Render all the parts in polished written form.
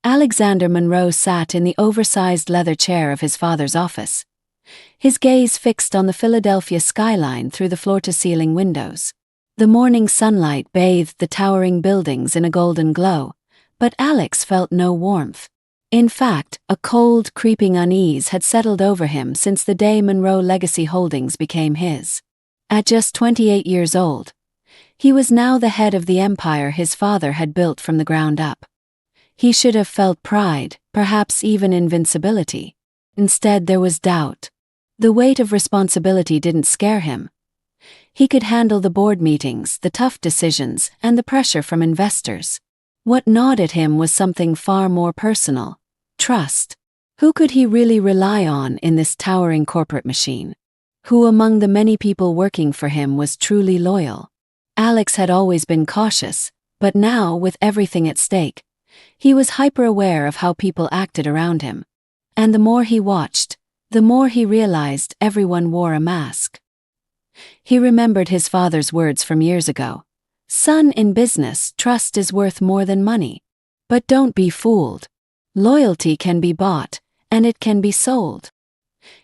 Alexander Monroe sat in the oversized leather chair of his father's office, his gaze fixed on the Philadelphia skyline through the floor-to-ceiling windows. The morning sunlight bathed the towering buildings in a golden glow, but Alex felt no warmth. In fact, a cold, creeping unease had settled over him since the day Monroe Legacy Holdings became his. At just 28 years old, he was now the head of the empire his father had built from the ground up. He should have felt pride, perhaps even invincibility. Instead, there was doubt. The weight of responsibility didn't scare him. He could handle the board meetings, the tough decisions, and the pressure from investors. What gnawed at him was something far more personal: trust. Who could he really rely on in this towering corporate machine? Who among the many people working for him was truly loyal? Alex had always been cautious, but now, with everything at stake, he was hyper-aware of how people acted around him. And the more he watched, the more he realized everyone wore a mask. He remembered his father's words from years ago. "Son, in business, trust is worth more than money. But don't be fooled. Loyalty can be bought, and it can be sold."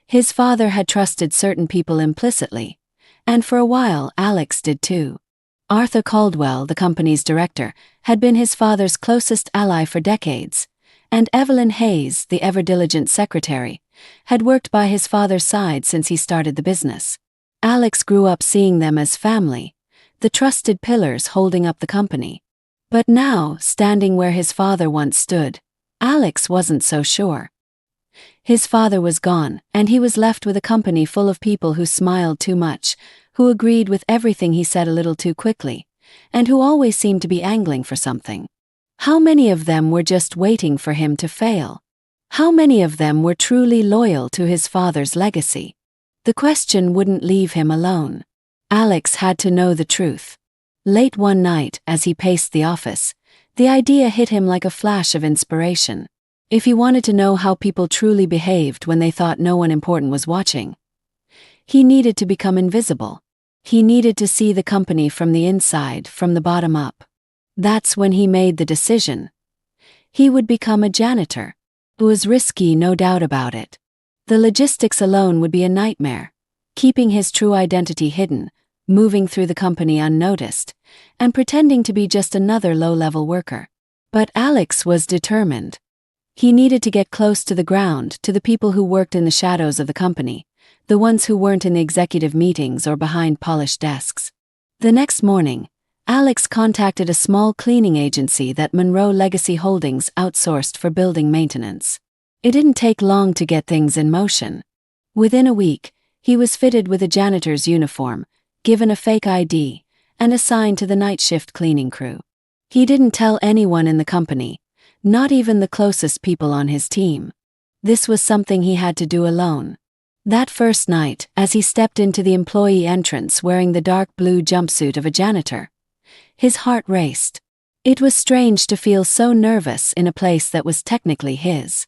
His father had trusted certain people implicitly, and for a while Alex did too. Arthur Caldwell, the company's director, had been his father's closest ally for decades, and Evelyn Hayes, the ever-diligent secretary, had worked by his father's side since he started the business. Alex grew up seeing them as family, the trusted pillars holding up the company. But now, standing where his father once stood, Alex wasn't so sure. His father was gone, and he was left with a company full of people who smiled too much, who agreed with everything he said a little too quickly, and who always seemed to be angling for something. How many of them were just waiting for him to fail? How many of them were truly loyal to his father's legacy? The question wouldn't leave him alone. Alex had to know the truth. Late one night, as he paced the office, the idea hit him like a flash of inspiration. If he wanted to know how people truly behaved when they thought no one important was watching, he needed to become invisible. He needed to see the company from the inside, from the bottom up. That's when he made the decision. He would become a janitor. It was risky, no doubt about it. The logistics alone would be a nightmare, keeping his true identity hidden, moving through the company unnoticed, and pretending to be just another low-level worker. But Alex was determined. He needed to get close to the ground, to the people who worked in the shadows of the company, the ones who weren't in the executive meetings or behind polished desks. The next morning, Alex contacted a small cleaning agency that Monroe Legacy Holdings outsourced for building maintenance. It didn't take long to get things in motion. Within a week, he was fitted with a janitor's uniform, given a fake ID, and assigned to the night shift cleaning crew. He didn't tell anyone in the company, not even the closest people on his team. This was something he had to do alone. That first night, as he stepped into the employee entrance wearing the dark blue jumpsuit of a janitor, his heart raced. It was strange to feel so nervous in a place that was technically his.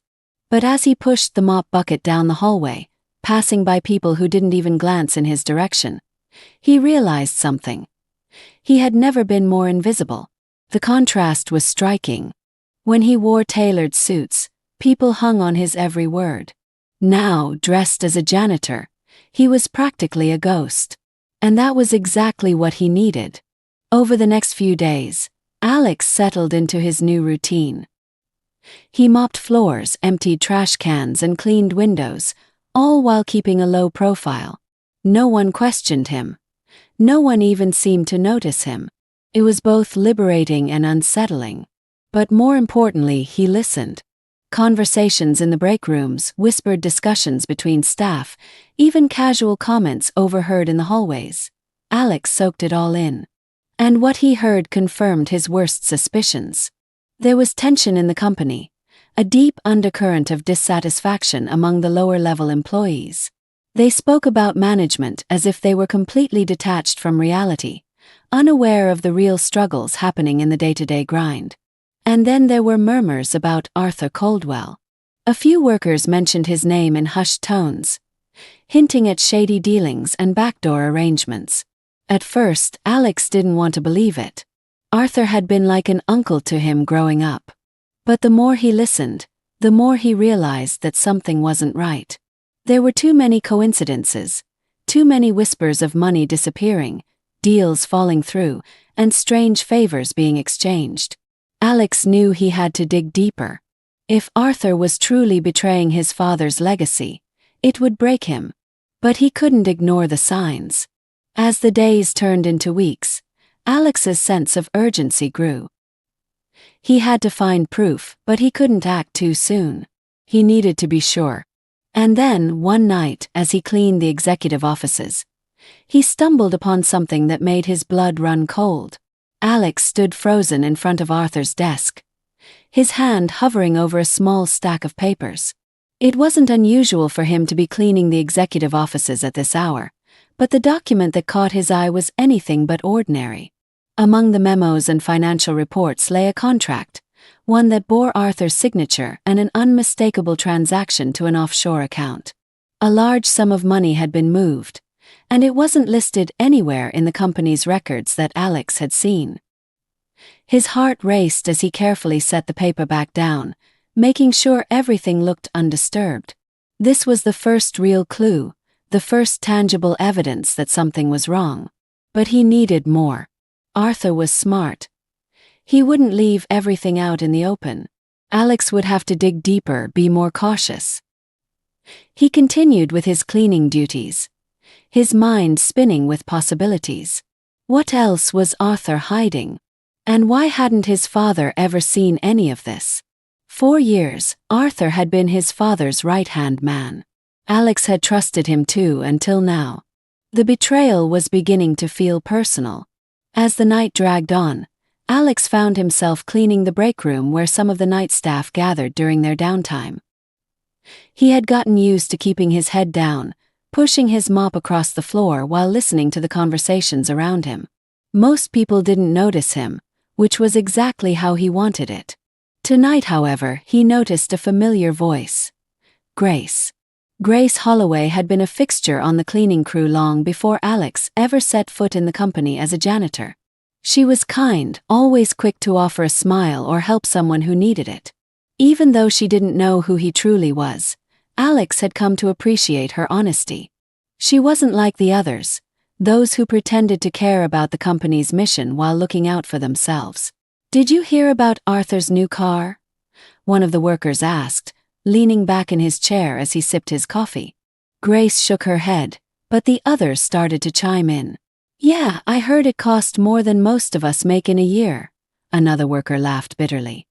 But as he pushed the mop bucket down the hallway, passing by people who didn't even glance in his direction, he realized something. He had never been more invisible. The contrast was striking. When he wore tailored suits, people hung on his every word. Now, dressed as a janitor, he was practically a ghost. And that was exactly what he needed. Over the next few days, Alex settled into his new routine. He mopped floors, emptied trash cans, and cleaned windows, all while keeping a low profile. No one questioned him. No one even seemed to notice him. It was both liberating and unsettling. But more importantly, he listened. Conversations in the break rooms, whispered discussions between staff, even casual comments overheard in the hallways. Alex soaked it all in. And what he heard confirmed his worst suspicions. There was tension in the company, a deep undercurrent of dissatisfaction among the lower-level employees. They spoke about management as if they were completely detached from reality, unaware of the real struggles happening in the day-to-day grind. And then there were murmurs about Arthur Caldwell. A few workers mentioned his name in hushed tones, hinting at shady dealings and backdoor arrangements. At first, Alex didn't want to believe it. Arthur had been like an uncle to him growing up. But the more he listened, the more he realized that something wasn't right. There were too many coincidences, too many whispers of money disappearing, deals falling through, and strange favors being exchanged. Alex knew he had to dig deeper. If Arthur was truly betraying his father's legacy, it would break him. But he couldn't ignore the signs. As the days turned into weeks, Alex's sense of urgency grew. He had to find proof, but he couldn't act too soon. He needed to be sure. And then, one night, as he cleaned the executive offices, he stumbled upon something that made his blood run cold. Alex stood frozen in front of Arthur's desk, his hand hovering over a small stack of papers. It wasn't unusual for him to be cleaning the executive offices at this hour, but the document that caught his eye was anything but ordinary. Among the memos and financial reports lay a contract, one that bore Arthur's signature and an unmistakable transaction to an offshore account. A large sum of money had been moved, and it wasn't listed anywhere in the company's records that Alex had seen. His heart raced as he carefully set the paper back down, making sure everything looked undisturbed. This was the first real clue, the first tangible evidence that something was wrong. But he needed more. Arthur was smart. He wouldn't leave everything out in the open. Alex would have to dig deeper, be more cautious. He continued with his cleaning duties, his mind spinning with possibilities. What else was Arthur hiding? And why hadn't his father ever seen any of this? 4 years, Arthur had been his father's right-hand man. Alex had trusted him too until now. The betrayal was beginning to feel personal. As the night dragged on, Alex found himself cleaning the break room where some of the night staff gathered during their downtime. He had gotten used to keeping his head down, pushing his mop across the floor while listening to the conversations around him. Most people didn't notice him, which was exactly how he wanted it. Tonight, however, he noticed a familiar voice. Grace. Grace Holloway had been a fixture on the cleaning crew long before Alex ever set foot in the company as a janitor. She was kind, always quick to offer a smile or help someone who needed it. Even though she didn't know who he truly was, Alex had come to appreciate her honesty. She wasn't like the others, those who pretended to care about the company's mission while looking out for themselves. "Did you hear about Arthur's new car?" one of the workers asked, leaning back in his chair as he sipped his coffee. Grace shook her head, but the others started to chime in. "Yeah, I heard it cost more than most of us make in a year," another worker laughed bitterly.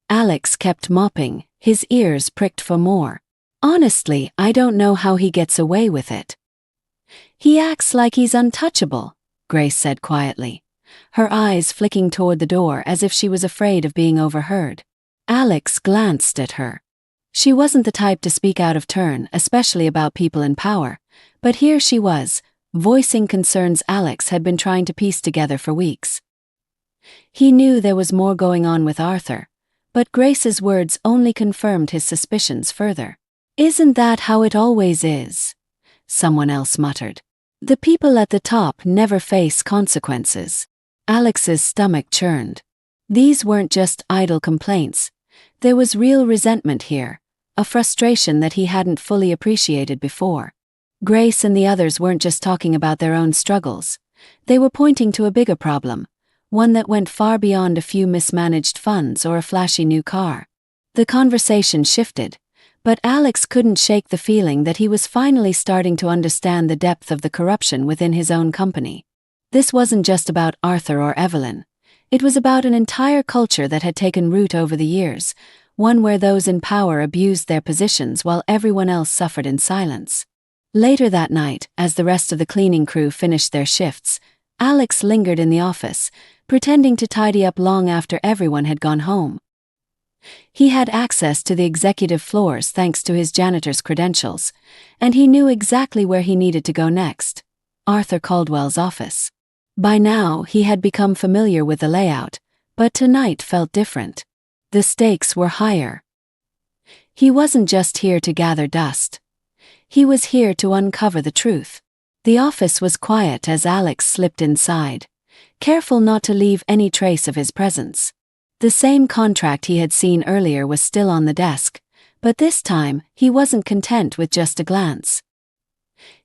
Alex kept mopping, his ears pricked for more. "Honestly, I don't know how he gets away with it." "He acts like he's untouchable," Grace said quietly, her eyes flicking toward the door as if she was afraid of being overheard. Alex glanced at her. She wasn't the type to speak out of turn, especially about people in power, but here she was, voicing concerns Alex had been trying to piece together for weeks. He knew there was more going on with Arthur, but Grace's words only confirmed his suspicions further. "Isn't that how it always is?" someone else muttered. "The people at the top never face consequences." Alex's stomach churned. These weren't just idle complaints. There was real resentment here, a frustration that he hadn't fully appreciated before. Grace and the others weren't just talking about their own struggles. They were pointing to a bigger problem, one that went far beyond a few mismanaged funds or a flashy new car. The conversation shifted, but Alex couldn't shake the feeling that he was finally starting to understand the depth of the corruption within his own company. This wasn't just about Arthur or Evelyn. It was about an entire culture that had taken root over the years, one where those in power abused their positions while everyone else suffered in silence. Later that night, as the rest of the cleaning crew finished their shifts, Alex lingered in the office, pretending to tidy up long after everyone had gone home. He had access to the executive floors thanks to his janitor's credentials, and he knew exactly where he needed to go next: Arthur Caldwell's office. By now, he had become familiar with the layout, but tonight felt different. The stakes were higher. He wasn't just here to gather dust. He was here to uncover the truth. The office was quiet as Alex slipped inside, careful not to leave any trace of his presence. The same contract he had seen earlier was still on the desk, but this time he wasn't content with just a glance.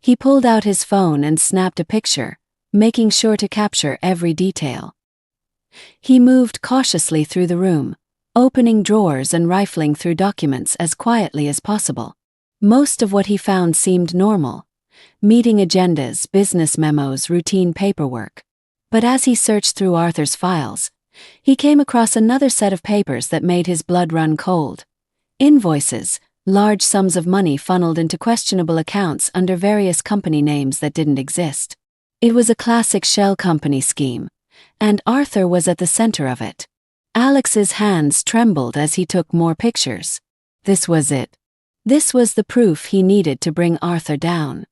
He pulled out his phone and snapped a picture, making sure to capture every detail. He moved cautiously through the room, opening drawers and rifling through documents as quietly as possible. Most of what he found seemed normal: meeting agendas, business memos, routine paperwork. But as he searched through Arthur's files, he came across another set of papers that made his blood run cold. Invoices, large sums of money funneled into questionable accounts under various company names that didn't exist. It was a classic shell company scheme, and Arthur was at the center of it. Alex's hands trembled as he took more pictures. This was it. This was the proof he needed to bring Arthur down.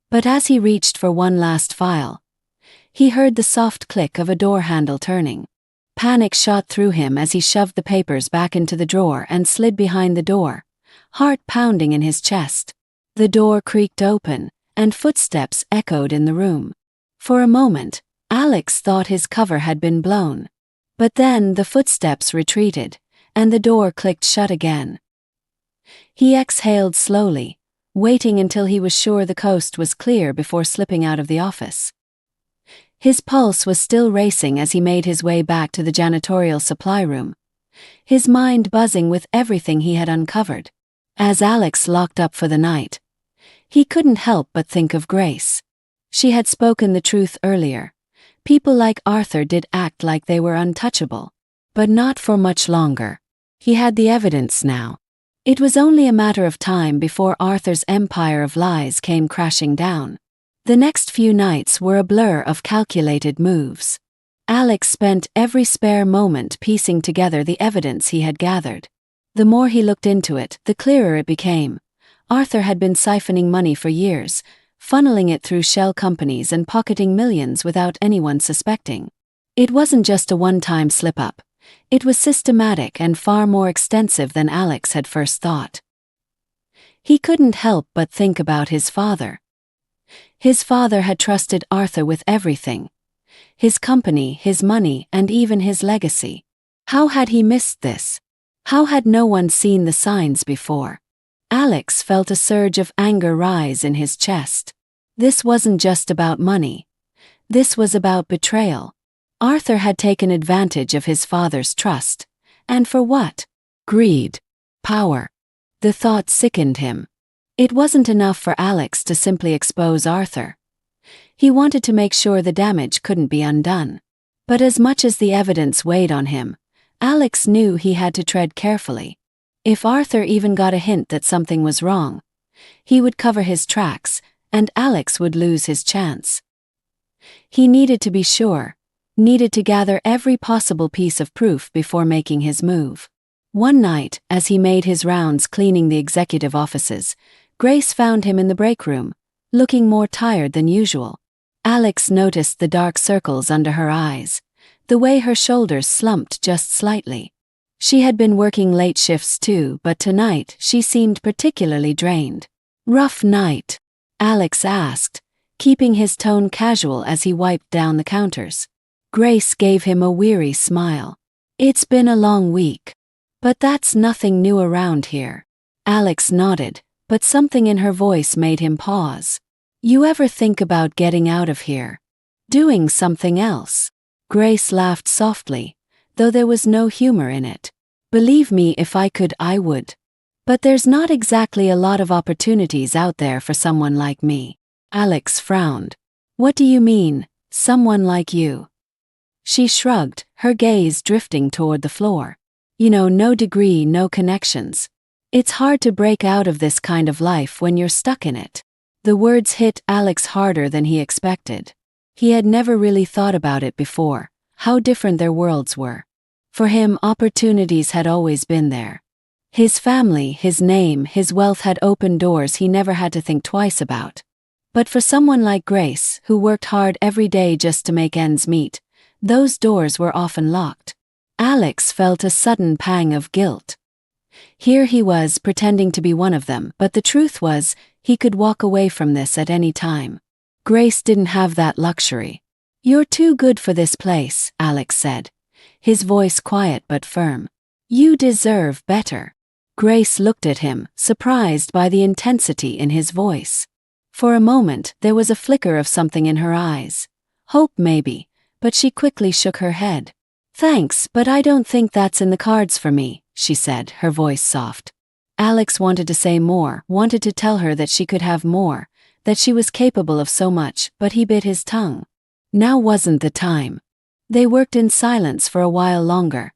But as he reached for one last file, he heard the soft click of a door handle turning. Panic shot through him as he shoved the papers back into the drawer and slid behind the door, heart pounding in his chest. The door creaked open, and footsteps echoed in the room. For a moment, Alex thought his cover had been blown. But then the footsteps retreated, and the door clicked shut again. He exhaled slowly, waiting until he was sure the coast was clear before slipping out of the office. His pulse was still racing as he made his way back to the janitorial supply room, his mind buzzing with everything he had uncovered. As Alex locked up for the night, he couldn't help but think of Grace. She had spoken the truth earlier. People like Arthur did act like they were untouchable. But not for much longer. He had the evidence now. It was only a matter of time before Arthur's empire of lies came crashing down. The next few nights were a blur of calculated moves. Alex spent every spare moment piecing together the evidence he had gathered. The more he looked into it, the clearer it became. Arthur had been siphoning money for years, funneling it through shell companies and pocketing millions without anyone suspecting. It wasn't just a one-time slip-up. It was systematic and far more extensive than Alex had first thought. He couldn't help but think about his father. His father had trusted Arthur with everything. His company, his money, and even his legacy. How had he missed this? How had no one seen the signs before? Alex felt a surge of anger rise in his chest. This wasn't just about money. This was about betrayal. Arthur had taken advantage of his father's trust. And for what? Greed. Power. The thought sickened him. It wasn't enough for Alex to simply expose Arthur. He wanted to make sure the damage couldn't be undone. But as much as the evidence weighed on him, Alex knew he had to tread carefully. If Arthur even got a hint that something was wrong, he would cover his tracks, and Alex would lose his chance. He needed to be sure, needed to gather every possible piece of proof before making his move. One night, as he made his rounds cleaning the executive offices, Grace found him in the break room, looking more tired than usual. Alex noticed the dark circles under her eyes, the way her shoulders slumped just slightly. She had been working late shifts too, but tonight she seemed particularly drained. "Rough night?" Alex asked, keeping his tone casual as he wiped down the counters. Grace gave him a weary smile. "It's been a long week. But that's nothing new around here." Alex nodded, but something in her voice made him pause. "You ever think about getting out of here? Doing something else?" Grace laughed softly, though there was no humor in it. "Believe me, if I could, I would. But there's not exactly a lot of opportunities out there for someone like me." Alex frowned. "What do you mean, someone like you?" She shrugged, her gaze drifting toward the floor. "You know, no degree, no connections. It's hard to break out of this kind of life when you're stuck in it." The words hit Alex harder than he expected. He had never really thought about it before, how different their worlds were. For him, opportunities had always been there. His family, his name, his wealth had opened doors he never had to think twice about. But for someone like Grace, who worked hard every day just to make ends meet, those doors were often locked. Alex felt a sudden pang of guilt. Here he was pretending to be one of them, but the truth was, he could walk away from this at any time. Grace didn't have that luxury. "You're too good for this place," Alex said, his voice quiet but firm. "You deserve better." Grace looked at him, surprised by the intensity in his voice. For a moment, there was a flicker of something in her eyes. Hope maybe, but she quickly shook her head. "Thanks, but I don't think that's in the cards for me," she said, her voice soft. Alex wanted to say more, wanted to tell her that she could have more, that she was capable of so much, but he bit his tongue. Now wasn't the time. They worked in silence for a while longer,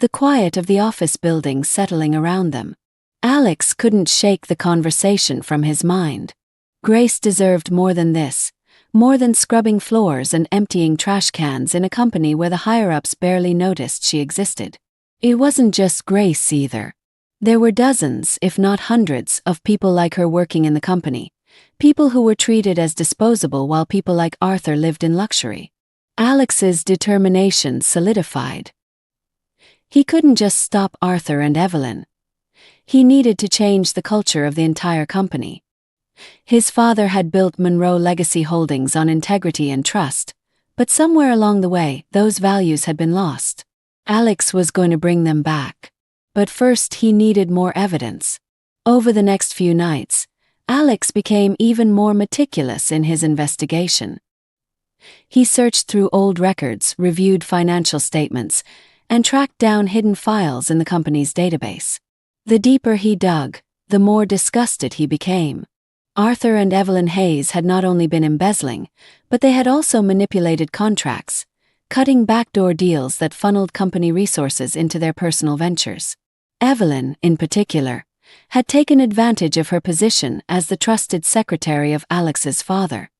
the quiet of the office building settling around them. Alex couldn't shake the conversation from his mind. Grace deserved more than this, more than scrubbing floors and emptying trash cans in a company where the higher-ups barely noticed she existed. It wasn't just Grace either. There were dozens, if not hundreds, of people like her working in the company, people who were treated as disposable while people like Arthur lived in luxury. Alex's determination solidified. He couldn't just stop Arthur and Evelyn. He needed to change the culture of the entire company. His father had built Monroe Legacy Holdings on integrity and trust, but somewhere along the way, those values had been lost. Alex was going to bring them back. But first he needed more evidence. Over the next few nights, Alex became even more meticulous in his investigation. He searched through old records, reviewed financial statements, and tracked down hidden files in the company's database. The deeper he dug, the more disgusted he became. Arthur and Evelyn Hayes had not only been embezzling, but they had also manipulated contracts, cutting backdoor deals that funneled company resources into their personal ventures. Evelyn, in particular, had taken advantage of her position as the trusted secretary of Alex's father.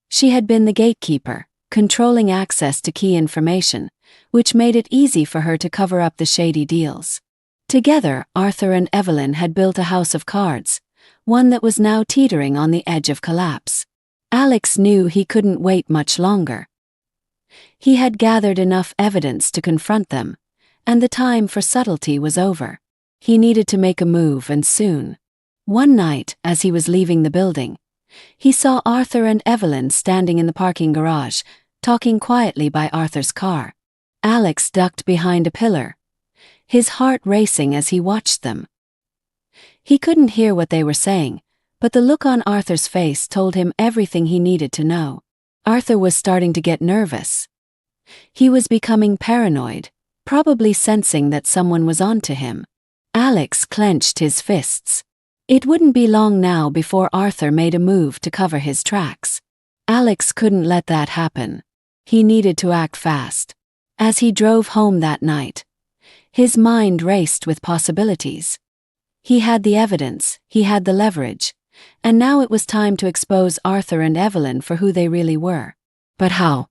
She had been the gatekeeper, controlling access to key information, which made it easy for her to cover up the shady deals. Together, Arthur and Evelyn had built a house of cards, one that was now teetering on the edge of collapse. Alex knew he couldn't wait much longer. He had gathered enough evidence to confront them, and the time for subtlety was over. He needed to make a move, and soon. One night, as he was leaving the building, he saw Arthur and Evelyn standing in the parking garage, talking quietly by Arthur's car. Alex ducked behind a pillar, his heart racing as he watched them. He couldn't hear what they were saying, but the look on Arthur's face told him everything he needed to know. Arthur was starting to get nervous. He was becoming paranoid, probably sensing that someone was onto him. Alex clenched his fists. It wouldn't be long now before Arthur made a move to cover his tracks. Alex couldn't let that happen. He needed to act fast. As he drove home that night, his mind raced with possibilities. He had the evidence, he had the leverage, and now it was time to expose Arthur and Evelyn for who they really were. But how?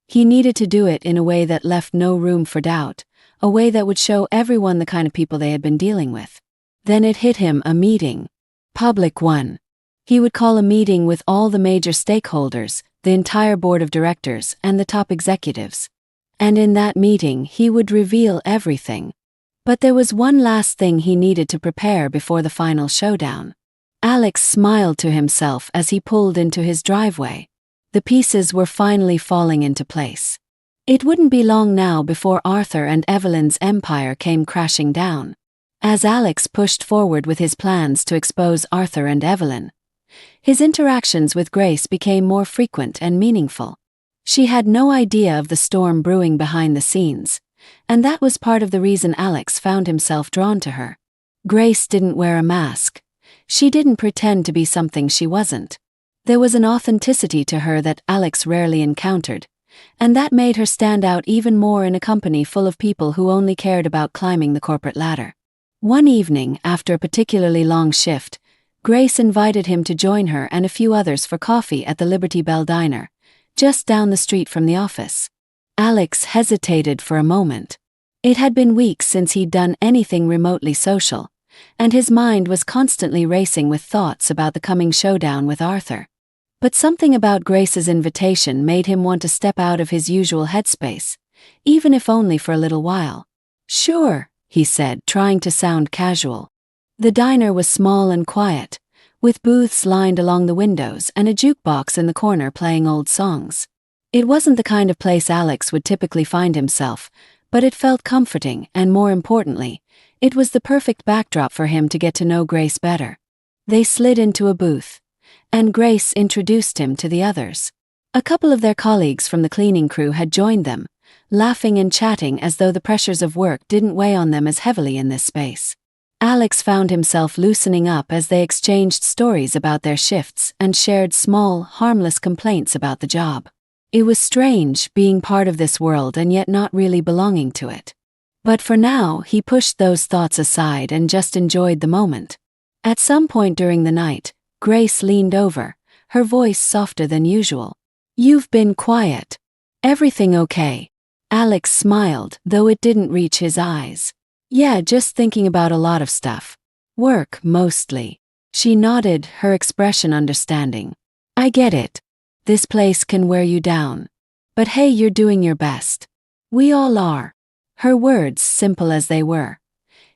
He needed to do it in a way that left no room for doubt, a way that would show everyone the kind of people they had been dealing with. Then it hit him, a meeting. Public one. He would call a meeting with all the major stakeholders, the entire board of directors, and the top executives. And in that meeting he would reveal everything. But there was one last thing he needed to prepare before the final showdown. Alex smiled to himself as he pulled into his driveway. The pieces were finally falling into place. It wouldn't be long now before Arthur and Evelyn's empire came crashing down. As Alex pushed forward with his plans to expose Arthur and Evelyn, his interactions with Grace became more frequent and meaningful. She had no idea of the storm brewing behind the scenes, and that was part of the reason Alex found himself drawn to her. Grace didn't wear a mask. She didn't pretend to be something she wasn't. There was an authenticity to her that Alex rarely encountered, and that made her stand out even more in a company full of people who only cared about climbing the corporate ladder. One evening, after a particularly long shift, Grace invited him to join her and a few others for coffee at the Liberty Bell Diner, just down the street from the office. Alex hesitated for a moment. It had been weeks since he'd done anything remotely social, and his mind was constantly racing with thoughts about the coming showdown with Arthur. But something about Grace's invitation made him want to step out of his usual headspace, even if only for a little while. "Sure," he said, trying to sound casual. The diner was small and quiet, with booths lined along the windows and a jukebox in the corner playing old songs. It wasn't the kind of place Alex would typically find himself, But it felt comforting, and more importantly, it was the perfect backdrop for him to get to know Grace better. They slid into a booth, and Grace introduced him to the others. A couple of their colleagues from the cleaning crew had joined them, laughing and chatting as though the pressures of work didn't weigh on them as heavily in this space. Alex found himself loosening up as they exchanged stories about their shifts and shared small, harmless complaints about the job. It was strange being part of this world and yet not really belonging to it. But for now, he pushed those thoughts aside and just enjoyed the moment. At some point during the night, Grace leaned over, her voice softer than usual. "You've been quiet. Everything okay?" Alex smiled, though it didn't reach his eyes. "Yeah, just thinking about a lot of stuff. Work, mostly." She nodded, her expression understanding. "I get it. This place can wear you down. But hey, you're doing your best. We all are." Her words, simple as they were,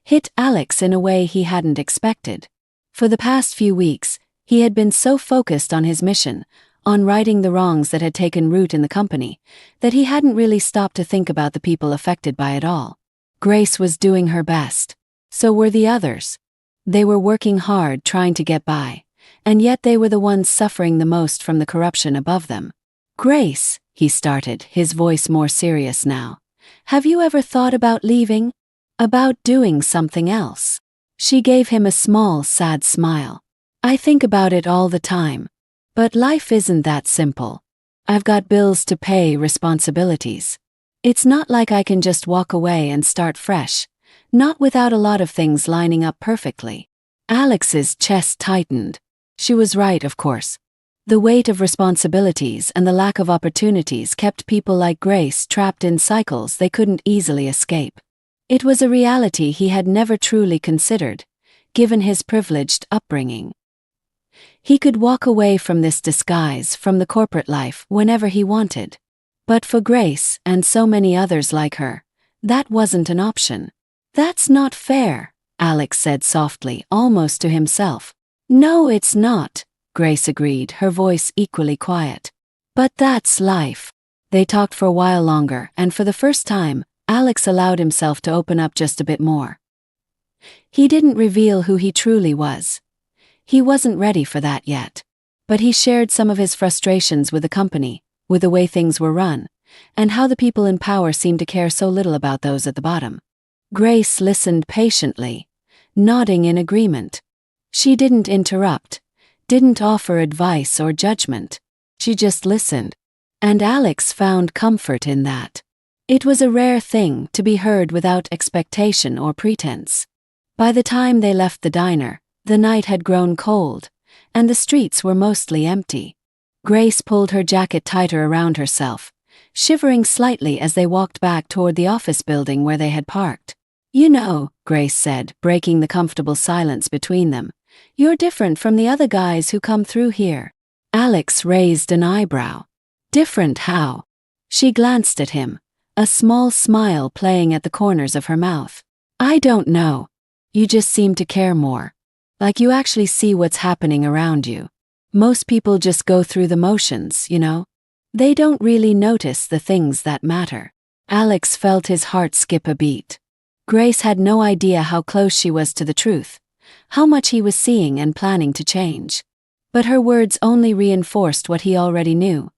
hit Alex in a way he hadn't expected. For the past few weeks, he had been so focused on his mission, on righting the wrongs that had taken root in the company, that he hadn't really stopped to think about the people affected by it all. Grace was doing her best. So were the others. They were working hard trying to get by, and yet they were the ones suffering the most from the corruption above them. "Grace," he started, his voice more serious now, "have you ever thought about leaving? About doing something else?" She gave him a small, sad smile. "I think about it all the time. But life isn't that simple. I've got bills to pay, responsibilities. It's not like I can just walk away and start fresh, not without a lot of things lining up perfectly." Alex's chest tightened. She was right, of course. The weight of responsibilities and the lack of opportunities kept people like Grace trapped in cycles they couldn't easily escape. It was a reality he had never truly considered, given his privileged upbringing. He could walk away from this disguise, from the corporate life, whenever he wanted. But for Grace, and so many others like her, that wasn't an option. "That's not fair," Alex said softly, almost to himself. "No, it's not," Grace agreed, her voice equally quiet. "But that's life." They talked for a while longer, and for the first time, Alex allowed himself to open up just a bit more. He didn't reveal who he truly was. He wasn't ready for that yet. But he shared some of his frustrations with the company, with the way things were run, and how the people in power seemed to care so little about those at the bottom. Grace listened patiently, nodding in agreement. She didn't interrupt, didn't offer advice or judgment. She just listened. And Alex found comfort in that. It was a rare thing to be heard without expectation or pretense. By the time they left the diner, the night had grown cold, and the streets were mostly empty. Grace pulled her jacket tighter around herself, shivering slightly as they walked back toward the office building where they had parked. "You know," Grace said, breaking the comfortable silence between them, "you're different from the other guys who come through here." Alex raised an eyebrow. "Different how?" She glanced at him, a small smile playing at the corners of her mouth. "I don't know. You just seem to care more. Like you actually see what's happening around you. Most people just go through the motions, you know? They don't really notice the things that matter." Alex felt his heart skip a beat. Grace had no idea how close she was to the truth, how much he was seeing and planning to change. But her words only reinforced what he already knew.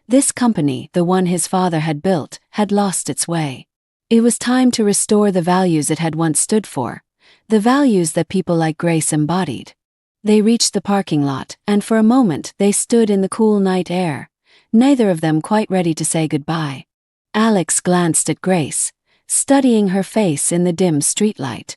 This company, the one his father had built, had lost its way. It was time to restore the values it had once stood for, the values that people like Grace embodied. They reached the parking lot, and for a moment they stood in the cool night air, neither of them quite ready to say goodbye. Alex glanced at Grace, studying her face in the dim streetlight.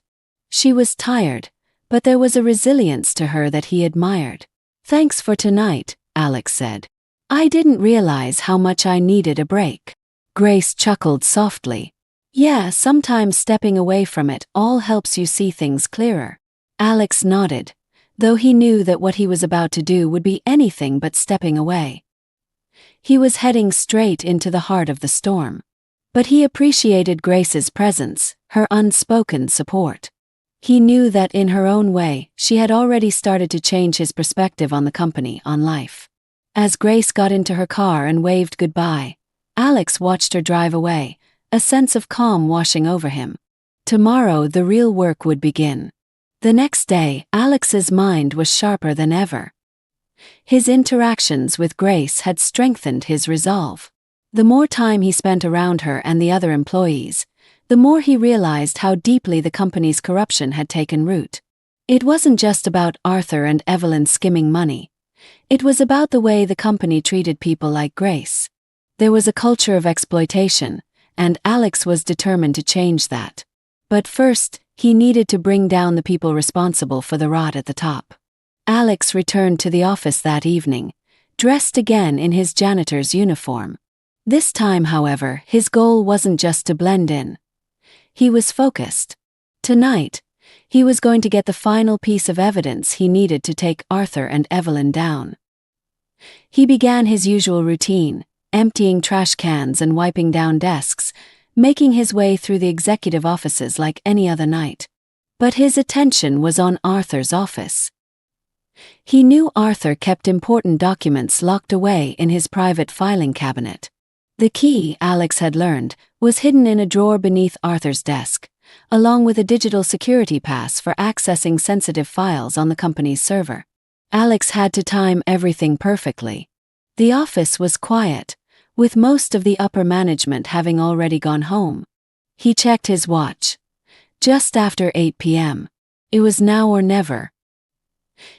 She was tired, but there was a resilience to her that he admired. "Thanks for tonight," Alex said. "I didn't realize how much I needed a break." Grace chuckled softly. "Yeah, sometimes stepping away from it all helps you see things clearer." Alex nodded, though he knew that what he was about to do would be anything but stepping away. He was heading straight into the heart of the storm. But he appreciated Grace's presence, her unspoken support. He knew that in her own way, she had already started to change his perspective on the company, on life. As Grace got into her car and waved goodbye, Alex watched her drive away, a sense of calm washing over him. Tomorrow the real work would begin. The next day, Alex's mind was sharper than ever. His interactions with Grace had strengthened his resolve. The more time he spent around her and the other employees, the more he realized how deeply the company's corruption had taken root. It wasn't just about Arthur and Evelyn skimming money. It was about the way the company treated people like Grace. There was a culture of exploitation, and Alex was determined to change that. But first, he needed to bring down the people responsible for the rot at the top. Alex returned to the office that evening, dressed again in his janitor's uniform. This time, however, his goal wasn't just to blend in. He was focused. Tonight, he was going to get the final piece of evidence he needed to take Arthur and Evelyn down. He began his usual routine, emptying trash cans and wiping down desks, making his way through the executive offices like any other night. But his attention was on Arthur's office. He knew Arthur kept important documents locked away in his private filing cabinet. The key, Alex had learned, was hidden in a drawer beneath Arthur's desk, along with a digital security pass for accessing sensitive files on the company's server. Alex had to time everything perfectly. The office was quiet, with most of the upper management having already gone home. He checked his watch. Just after 8 p.m. It was now or never.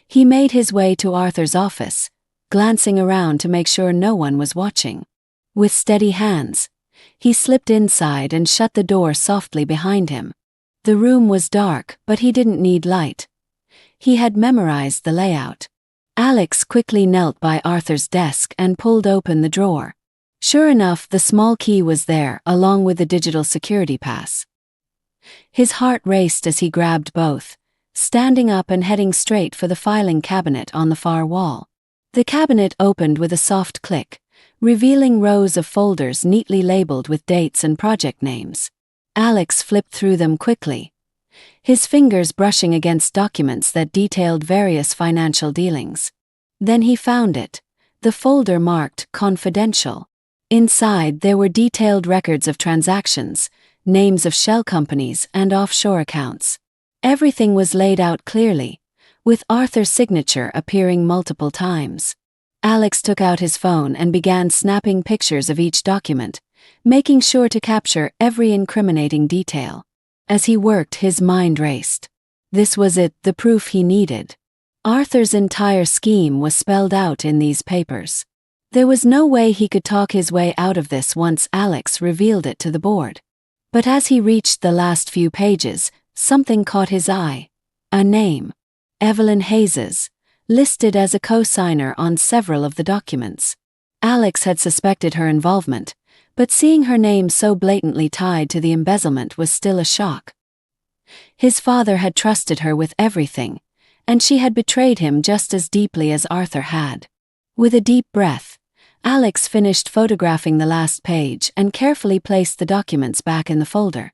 He made his way to Arthur's office, glancing around to make sure no one was watching. With steady hands, he slipped inside and shut the door softly behind him. The room was dark, but he didn't need light. He had memorized the layout. Alex quickly knelt by Arthur's desk and pulled open the drawer. Sure enough, the small key was there, along with the digital security pass. His heart raced as he grabbed both, standing up and heading straight for the filing cabinet on the far wall. The cabinet opened with a soft click, revealing rows of folders neatly labeled with dates and project names. Alex flipped through them quickly, his fingers brushing against documents that detailed various financial dealings. Then he found it, the folder marked Confidential. Inside there were detailed records of transactions, names of shell companies and offshore accounts. Everything was laid out clearly, with Arthur's signature appearing multiple times. Alex took out his phone and began snapping pictures of each document, making sure to capture every incriminating detail. As he worked, his mind raced. This was it, the proof he needed. Arthur's entire scheme was spelled out in these papers. There was no way he could talk his way out of this once Alex revealed it to the board. But as he reached the last few pages, something caught his eye. A name. Evelyn Hayes, listed as a co-signer on several of the documents. Alex had suspected her involvement, but seeing her name so blatantly tied to the embezzlement was still a shock. His father had trusted her with everything, and she had betrayed him just as deeply as Arthur had. With a deep breath, Alex finished photographing the last page and carefully placed the documents back in the folder.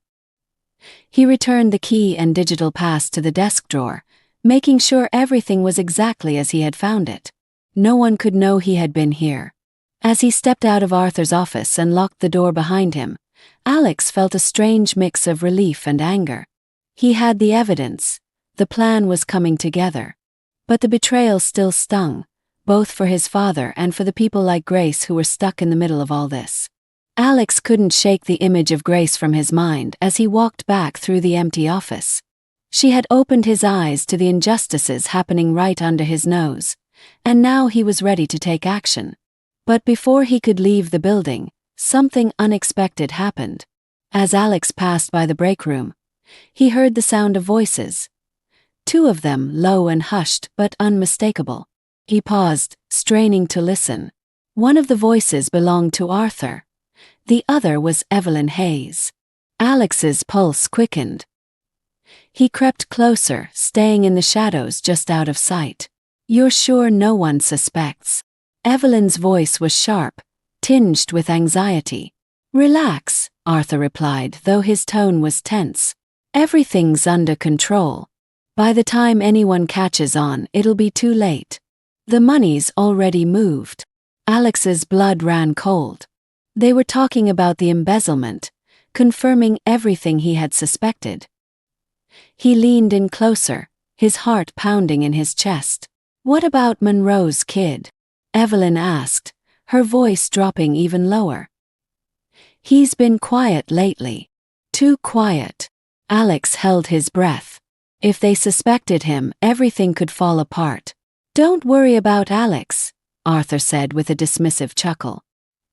He returned the key and digital pass to the desk drawer, making sure everything was exactly as he had found it. No one could know he had been here. As he stepped out of Arthur's office and locked the door behind him, Alex felt a strange mix of relief and anger. He had the evidence. The plan was coming together. But the betrayal still stung, both for his father and for the people like Grace who were stuck in the middle of all this. Alex couldn't shake the image of Grace from his mind as he walked back through the empty office. She had opened his eyes to the injustices happening right under his nose, and now he was ready to take action. But before he could leave the building, something unexpected happened. As Alex passed by the break room, he heard the sound of voices. Two of them low and hushed but unmistakable. He paused, straining to listen. One of the voices belonged to Arthur. The other was Evelyn Hayes. Alex's pulse quickened. He crept closer, staying in the shadows just out of sight. "You're sure no one suspects?" Evelyn's voice was sharp, tinged with anxiety. "Relax," Arthur replied, though his tone was tense. "Everything's under control. By the time anyone catches on, it'll be too late. The money's already moved." Alex's blood ran cold. They were talking about the embezzlement, confirming everything he had suspected. He leaned in closer, his heart pounding in his chest. "What about Monroe's kid?" Evelyn asked, her voice dropping even lower. "He's been quiet lately. Too quiet." Alex held his breath. If they suspected him, everything could fall apart. "Don't worry about Alex," Arthur said with a dismissive chuckle.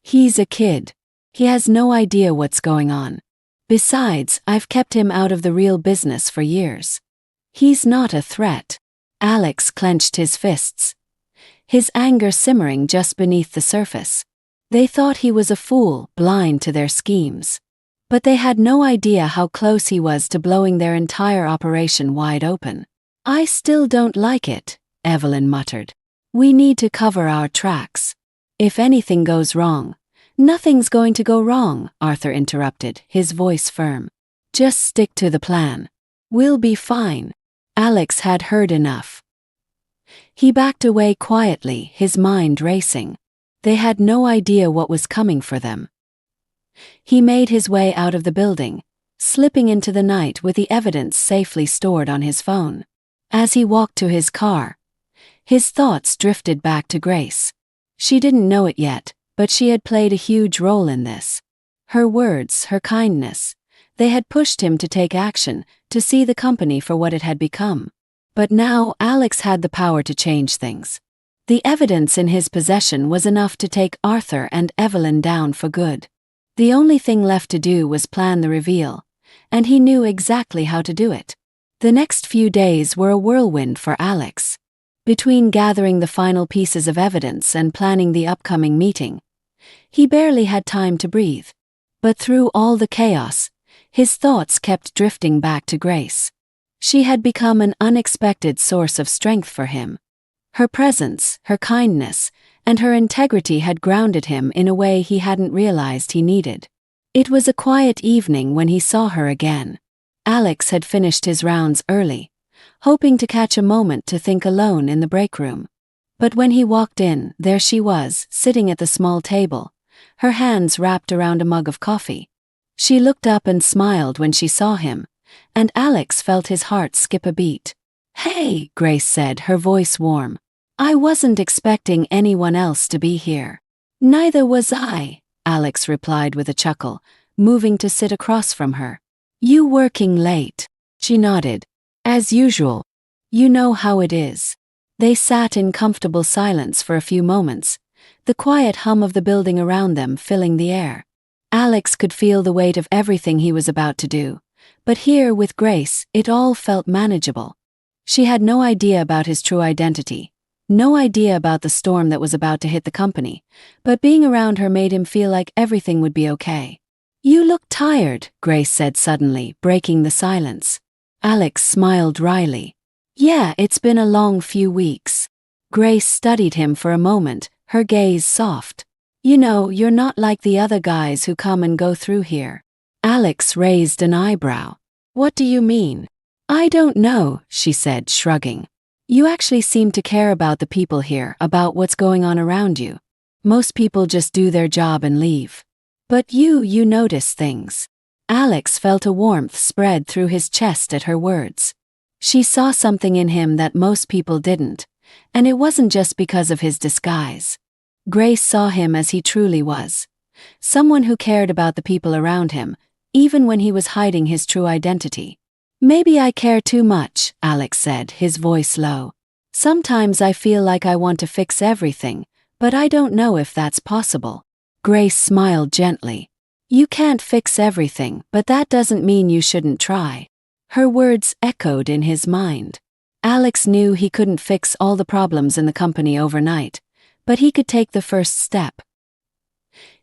"He's a kid. He has no idea what's going on. Besides, I've kept him out of the real business for years. He's not a threat." Alex clenched his fists, his anger simmering just beneath the surface. They thought he was a fool, blind to their schemes. But they had no idea how close he was to blowing their entire operation wide open. "I still don't like it," Evelyn muttered. "We need to cover our tracks. If anything goes wrong—" "Nothing's going to go wrong," Arthur interrupted, his voice firm. "Just stick to the plan. We'll be fine." Alex had heard enough. He backed away quietly, his mind racing. They had no idea what was coming for them. He made his way out of the building, slipping into the night with the evidence safely stored on his phone. As he walked to his car, his thoughts drifted back to Grace. She didn't know it yet, but she had played a huge role in this. Her words, her kindness, they had pushed him to take action, to see the company for what it had become. But now Alex had the power to change things. The evidence in his possession was enough to take Arthur and Evelyn down for good. The only thing left to do was plan the reveal, and he knew exactly how to do it. The next few days were a whirlwind for Alex. Between gathering the final pieces of evidence and planning the upcoming meeting, he barely had time to breathe. But through all the chaos, his thoughts kept drifting back to Grace. She had become an unexpected source of strength for him. Her presence, her kindness, and her integrity had grounded him in a way he hadn't realized he needed. It was a quiet evening when he saw her again. Alex had finished his rounds early, hoping to catch a moment to think alone in the break room. But when he walked in, there she was, sitting at the small table, her hands wrapped around a mug of coffee. She looked up and smiled when she saw him, and Alex felt his heart skip a beat. "Hey," Grace said, her voice warm. "I wasn't expecting anyone else to be here." "Neither was I," Alex replied with a chuckle, moving to sit across from her. "You working late?" She nodded. "As usual. You know how it is." They sat in comfortable silence for a few moments, the quiet hum of the building around them filling the air. Alex could feel the weight of everything he was about to do, but here with Grace, it all felt manageable. She had no idea about his true identity, no idea about the storm that was about to hit the company, but being around her made him feel like everything would be okay. "You look tired," Grace said suddenly, breaking the silence. Alex smiled wryly. "Yeah, it's been a long few weeks." Grace studied him for a moment, her gaze soft. "You know, you're not like the other guys who come and go through here." Alex raised an eyebrow. "What do you mean?" "I don't know," she said, shrugging. "You actually seem to care about the people here, about what's going on around you. Most people just do their job and leave. But you notice things." Alex felt a warmth spread through his chest at her words. She saw something in him that most people didn't, and it wasn't just because of his disguise. Grace saw him as he truly was. Someone who cared about the people around him, even when he was hiding his true identity. "Maybe I care too much," Alex said, his voice low. "Sometimes I feel like I want to fix everything, but I don't know if that's possible." Grace smiled gently. "You can't fix everything, but that doesn't mean you shouldn't try." Her words echoed in his mind. Alex knew he couldn't fix all the problems in the company overnight, but he could take the first step.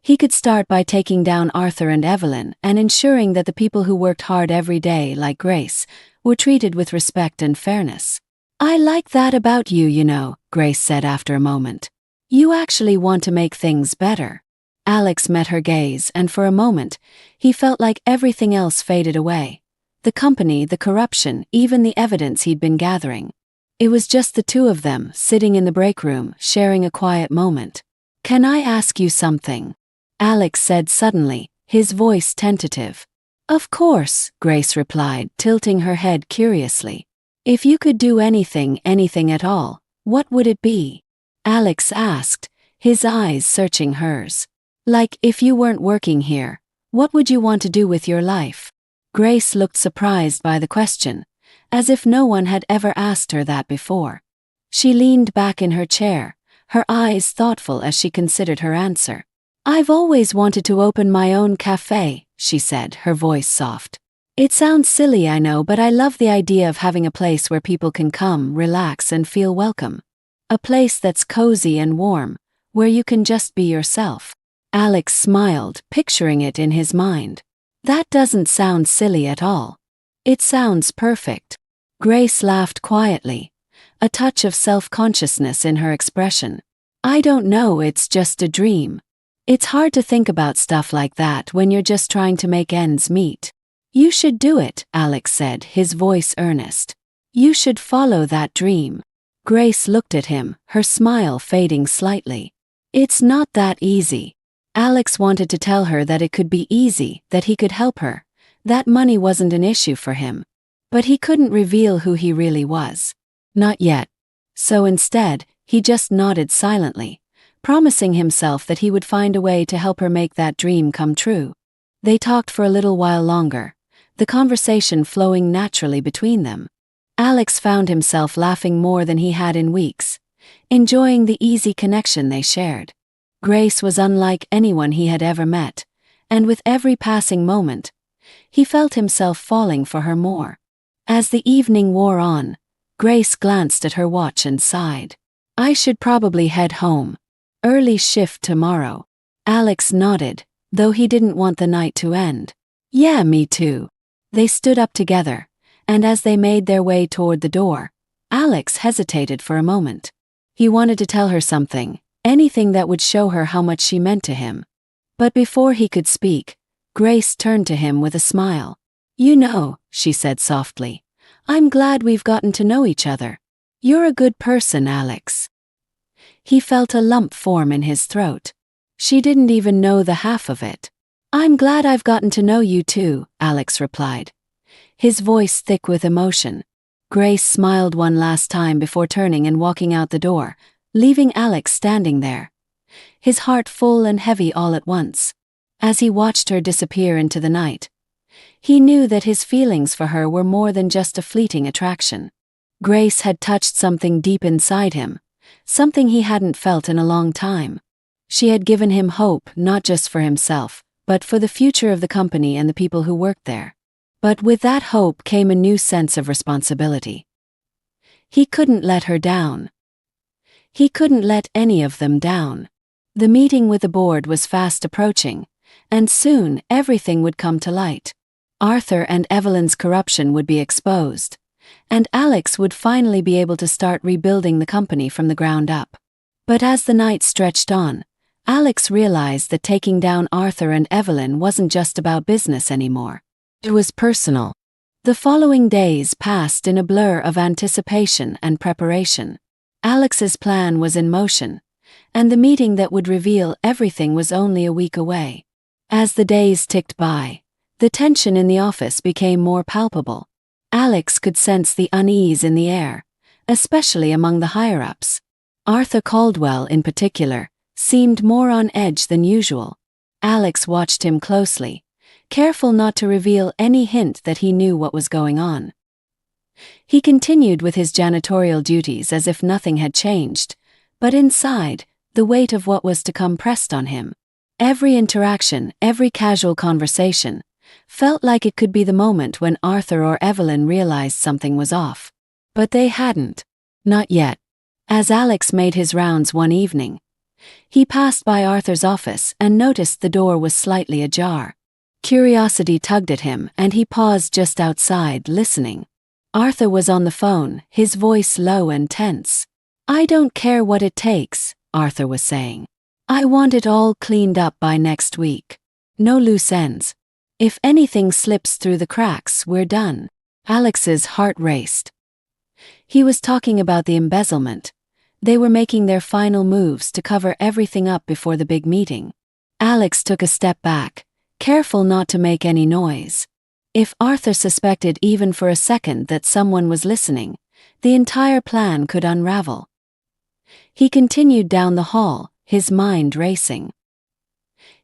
He could start by taking down Arthur and Evelyn and ensuring that the people who worked hard every day, like Grace, were treated with respect and fairness. "I like that about you, you know," Grace said after a moment. "You actually want to make things better." Alex met her gaze, and for a moment, he felt like everything else faded away. The company, the corruption, even the evidence he'd been gathering. It was just the two of them, sitting in the break room, sharing a quiet moment. "Can I ask you something?" Alex said suddenly, his voice tentative. Of course, Grace replied, tilting her head curiously. If you could do anything at all, what would it be? Alex asked, his eyes searching hers. Like, if you weren't working here, what would you want to do with your life? Grace looked surprised by the question, as if no one had ever asked her that before. She leaned back in her chair, her eyes thoughtful as she considered her answer. I've always wanted to open my own cafe, she said, her voice soft. It sounds silly, I know, but I love the idea of having a place where people can come, relax, and feel welcome. A place that's cozy and warm, where you can just be yourself. Alex smiled, picturing it in his mind. That doesn't sound silly at all. It sounds perfect. Grace laughed quietly, a touch of self-consciousness in her expression. I don't know, it's just a dream. It's hard to think about stuff like that when you're just trying to make ends meet. You should do it, Alex said, his voice earnest. You should follow that dream. Grace looked at him, her smile fading slightly. It's not that easy. Alex wanted to tell her that it could be easy, that he could help her, that money wasn't an issue for him. But he couldn't reveal who he really was. Not yet. So instead, he just nodded silently, promising himself that he would find a way to help her make that dream come true. They talked for a little while longer, the conversation flowing naturally between them. Alex found himself laughing more than he had in weeks, enjoying the easy connection they shared. Grace was unlike anyone he had ever met, and with every passing moment, he felt himself falling for her more. As the evening wore on, Grace glanced at her watch and sighed. I should probably head home. Early shift tomorrow. Alex nodded, though he didn't want the night to end. Yeah, me too. They stood up together, and as they made their way toward the door, Alex hesitated for a moment. He wanted to tell her something, anything that would show her how much she meant to him. But before he could speak, Grace turned to him with a smile. You know, she said softly, I'm glad we've gotten to know each other. You're a good person, Alex. He felt a lump form in his throat. She didn't even know the half of it. I'm glad I've gotten to know you too, Alex replied, his voice thick with emotion. Grace smiled one last time before turning and walking out the door, leaving Alex standing there, his heart full and heavy all at once. As he watched her disappear into the night, he knew that his feelings for her were more than just a fleeting attraction. Grace had touched something deep inside him, something he hadn't felt in a long time. She had given him hope not just for himself, but for the future of the company and the people who worked there. But with that hope came a new sense of responsibility. He couldn't let her down. He couldn't let any of them down. The meeting with the board was fast approaching, and soon everything would come to light. Arthur and Evelyn's corruption would be exposed, and Alex would finally be able to start rebuilding the company from the ground up. But as the night stretched on, Alex realized that taking down Arthur and Evelyn wasn't just about business anymore. It was personal. The following days passed in a blur of anticipation and preparation. Alex's plan was in motion, and the meeting that would reveal everything was only a week away. As the days ticked by, the tension in the office became more palpable. Alex could sense the unease in the air, especially among the higher-ups. Arthur Caldwell, in particular, seemed more on edge than usual. Alex watched him closely, careful not to reveal any hint that he knew what was going on. He continued with his janitorial duties as if nothing had changed, but inside, the weight of what was to come pressed on him. Every interaction, every casual conversation, felt like it could be the moment when Arthur or Evelyn realized something was off. But they hadn't. Not yet. As Alex made his rounds one evening, he passed by Arthur's office and noticed the door was slightly ajar. Curiosity tugged at him and he paused just outside, listening. Arthur was on the phone, his voice low and tense. I don't care what it takes, Arthur was saying. I want it all cleaned up by next week. No loose ends. If anything slips through the cracks, we're done. Alex's heart raced. He was talking about the embezzlement. They were making their final moves to cover everything up before the big meeting. Alex took a step back, careful not to make any noise. If Arthur suspected even for a second that someone was listening, the entire plan could unravel. He continued down the hall, his mind racing.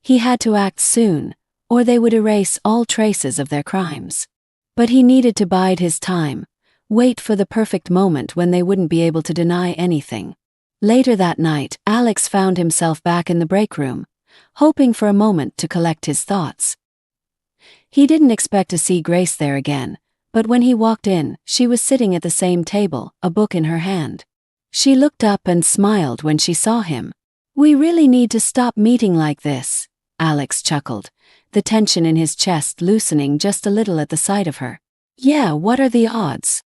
He had to act soon, or they would erase all traces of their crimes. But he needed to bide his time, wait for the perfect moment when they wouldn't be able to deny anything. Later that night, Alex found himself back in the break room, hoping for a moment to collect his thoughts. He didn't expect to see Grace there again, but when he walked in, she was sitting at the same table, a book in her hand. She looked up and smiled when she saw him. "We really need to stop meeting like this," Alex chuckled, the tension in his chest loosening just a little at the sight of her. "Yeah, what are the odds?"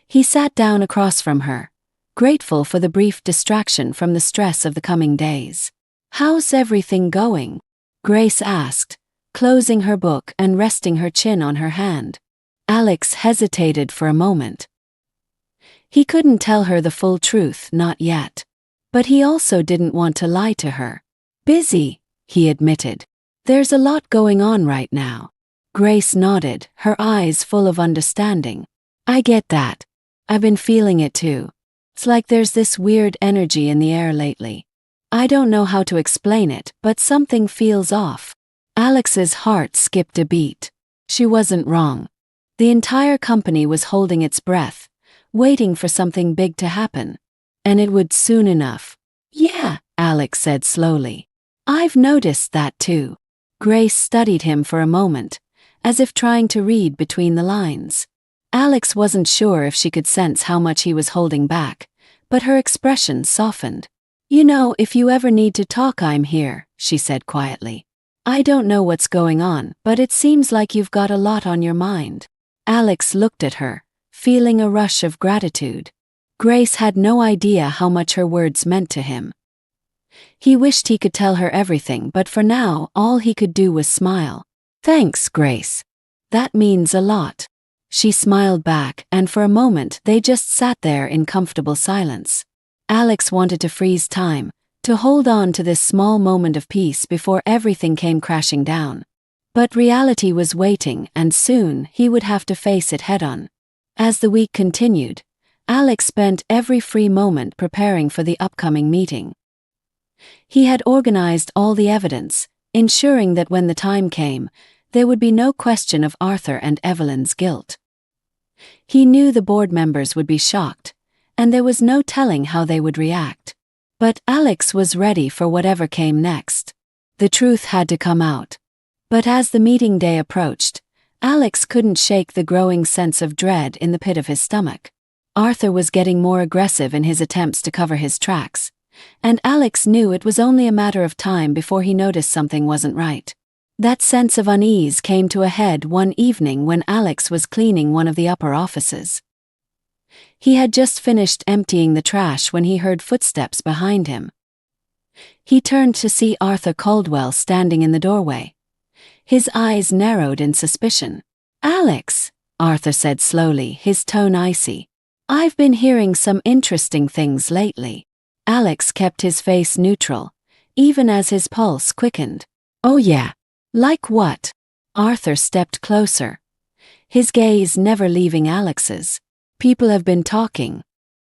He sat down across from her, grateful for the brief distraction from the stress of the coming days. "How's everything going?" Grace asked, closing her book and resting her chin on her hand. Alex hesitated for a moment. He couldn't tell her the full truth, not yet. But he also didn't want to lie to her. "Busy," he admitted. "There's a lot going on right now." Grace nodded, her eyes full of understanding. "I get that. I've been feeling it too. It's like there's this weird energy in the air lately. I don't know how to explain it, but something feels off." Alex's heart skipped a beat. She wasn't wrong. The entire company was holding its breath, waiting for something big to happen. And it would soon enough. "Yeah," Alex said slowly. "I've noticed that too." Grace studied him for a moment, as if trying to read between the lines. Alex wasn't sure if she could sense how much he was holding back, but her expression softened. "You know, if you ever need to talk, I'm here," she said quietly. "I don't know what's going on, but it seems like you've got a lot on your mind." Alex looked at her, feeling a rush of gratitude. Grace had no idea how much her words meant to him. He wished he could tell her everything, but for now, all he could do was smile. "Thanks, Grace. That means a lot." She smiled back, and for a moment they just sat there in comfortable silence. Alex wanted to freeze time, to hold on to this small moment of peace before everything came crashing down. But reality was waiting, and soon he would have to face it head-on. As the week continued, Alex spent every free moment preparing for the upcoming meeting. He had organized all the evidence, ensuring that when the time came, there would be no question of Arthur and Evelyn's guilt. He knew the board members would be shocked, and there was no telling how they would react. But Alex was ready for whatever came next. The truth had to come out. But as the meeting day approached, Alex couldn't shake the growing sense of dread in the pit of his stomach. Arthur was getting more aggressive in his attempts to cover his tracks, and Alex knew it was only a matter of time before he noticed something wasn't right. That sense of unease came to a head one evening when Alex was cleaning one of the upper offices. He had just finished emptying the trash when he heard footsteps behind him. He turned to see Arthur Caldwell standing in the doorway. His eyes narrowed in suspicion. "Alex," Arthur said slowly, his tone icy. "I've been hearing some interesting things lately." Alex kept his face neutral, even as his pulse quickened. "Oh yeah? Like what?" Arthur stepped closer, his gaze never leaving Alex's. "People have been talking,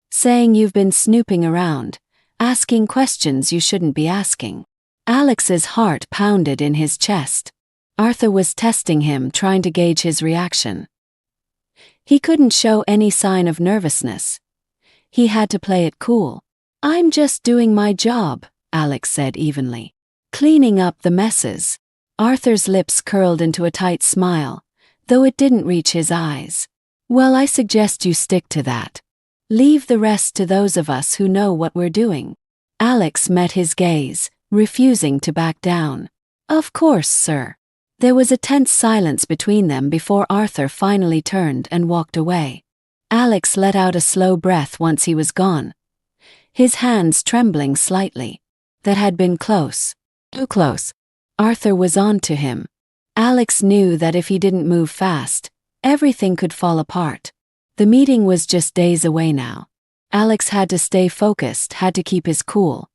saying you've been snooping around, asking questions you shouldn't be asking." Alex's heart pounded in his chest. Arthur was testing him, trying to gauge his reaction. He couldn't show any sign of nervousness. He had to play it cool. "I'm just doing my job," Alex said evenly. "Cleaning up the messes." Arthur's lips curled into a tight smile, though it didn't reach his eyes. "Well, I suggest you stick to that. Leave the rest to those of us who know what we're doing." Alex met his gaze, refusing to back down. "Of course, sir." There was a tense silence between them before Arthur finally turned and walked away. Alex let out a slow breath once he was gone, his hands trembling slightly. That had been close. Too close. Arthur was on to him. Alex knew that if he didn't move fast, everything could fall apart. The meeting was just days away now. Alex had to stay focused, had to keep his cool.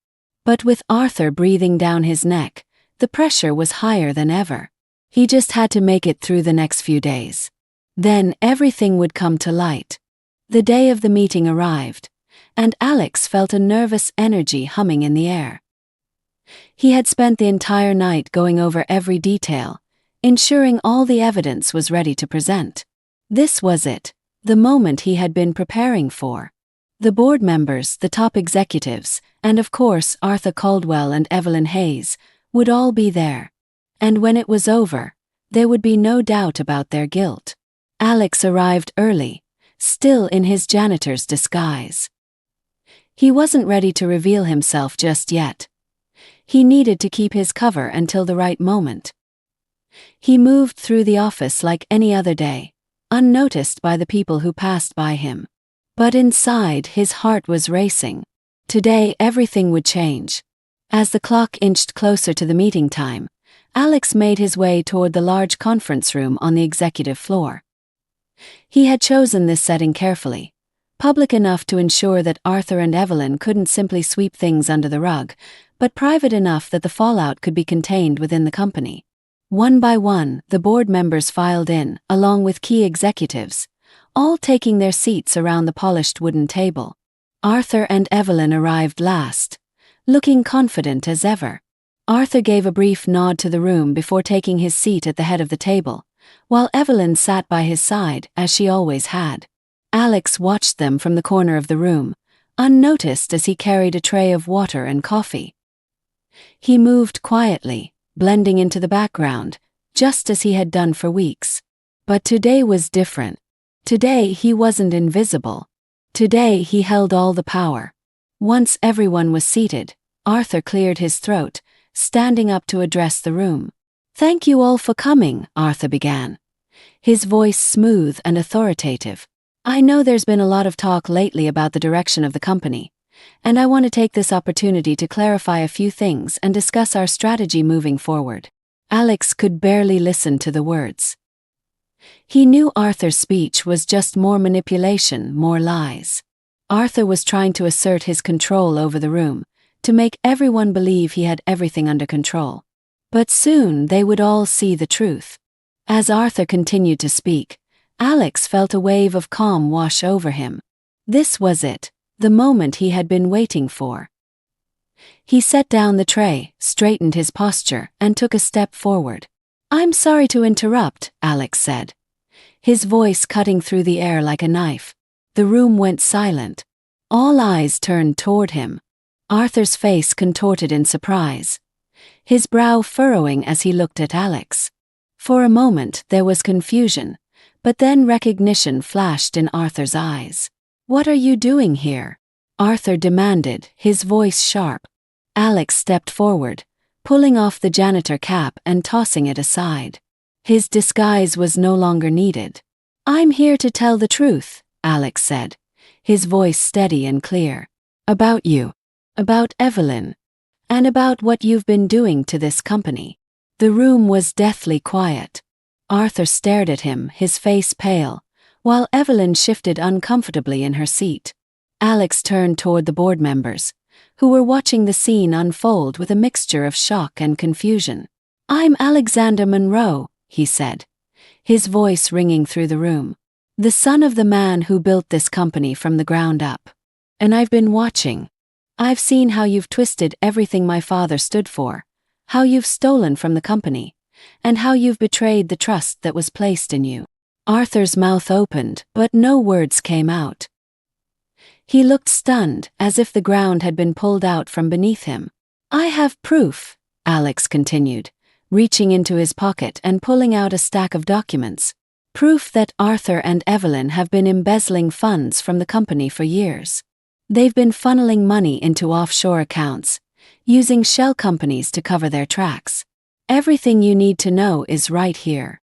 But with Arthur breathing down his neck, The pressure was higher than ever. He just had to make it through the next few days. Then everything would come to light. The day of the meeting arrived, and Alex felt a nervous energy humming in the air. He had spent the entire night going over every detail, ensuring all the evidence was ready to present. This was it, the moment he had been preparing for. The board members, the top executives, and of course Arthur Caldwell and Evelyn Hayes, would all be there. And when it was over, there would be no doubt about their guilt. Alex arrived early, still in his janitor's disguise. He wasn't ready to reveal himself just yet. He needed to keep his cover until the right moment. He moved through the office like any other day, unnoticed by the people who passed by him. But inside, his heart was racing. Today, everything would change. As the clock inched closer to the meeting time, Alex made his way toward the large conference room on the executive floor. He had chosen this setting carefully, public enough to ensure that Arthur and Evelyn couldn't simply sweep things under the rug, but private enough that the fallout could be contained within the company. One by one, the board members filed in, along with key executives, all taking their seats around the polished wooden table. Arthur and Evelyn arrived last, looking confident as ever. Arthur gave a brief nod to the room before taking his seat at the head of the table, while Evelyn sat by his side, as she always had. Alex watched them from the corner of the room, unnoticed as he carried a tray of water and coffee. He moved quietly, blending into the background, just as he had done for weeks. But today was different. Today he wasn't invisible. Today he held all the power. Once everyone was seated, Arthur cleared his throat, standing up to address the room. "Thank you all for coming," Arthur began, his voice smooth and authoritative. "I know there's been a lot of talk lately about the direction of the company, and I want to take this opportunity to clarify a few things and discuss our strategy moving forward." Alex could barely listen to the words. He knew Arthur's speech was just more manipulation, more lies. Arthur was trying to assert his control over the room, to make everyone believe he had everything under control. But soon they would all see the truth. As Arthur continued to speak, Alex felt a wave of calm wash over him. This was it, the moment he had been waiting for. He set down the tray, straightened his posture, and took a step forward. "I'm sorry to interrupt," Alex said, his voice cutting through the air like a knife. The room went silent. All eyes turned toward him. Arthur's face contorted in surprise, his brow furrowing as he looked at Alex. For a moment there was confusion, but then recognition flashed in Arthur's eyes. "What are you doing here?" Arthur demanded, his voice sharp. Alex stepped forward, pulling off the janitor cap and tossing it aside. His disguise was no longer needed. "I'm here to tell the truth," Alex said, his voice steady and clear. "About you. About Evelyn. And about what you've been doing to this company." The room was deathly quiet. Arthur stared at him, his face pale, while Evelyn shifted uncomfortably in her seat. Alex turned toward the board members, who were watching the scene unfold with a mixture of shock and confusion. "I'm Alexander Monroe," he said, his voice ringing through the room. "The son of the man who built this company from the ground up. And I've been watching. I've seen how you've twisted everything my father stood for, how you've stolen from the company, and how you've betrayed the trust that was placed in you." Arthur's mouth opened, but no words came out. He looked stunned, as if the ground had been pulled out from beneath him. "I have proof," Alex continued, reaching into his pocket and pulling out a stack of documents. "Proof that Arthur and Evelyn have been embezzling funds from the company for years. They've been funneling money into offshore accounts, using shell companies to cover their tracks. Everything you need to know is right here."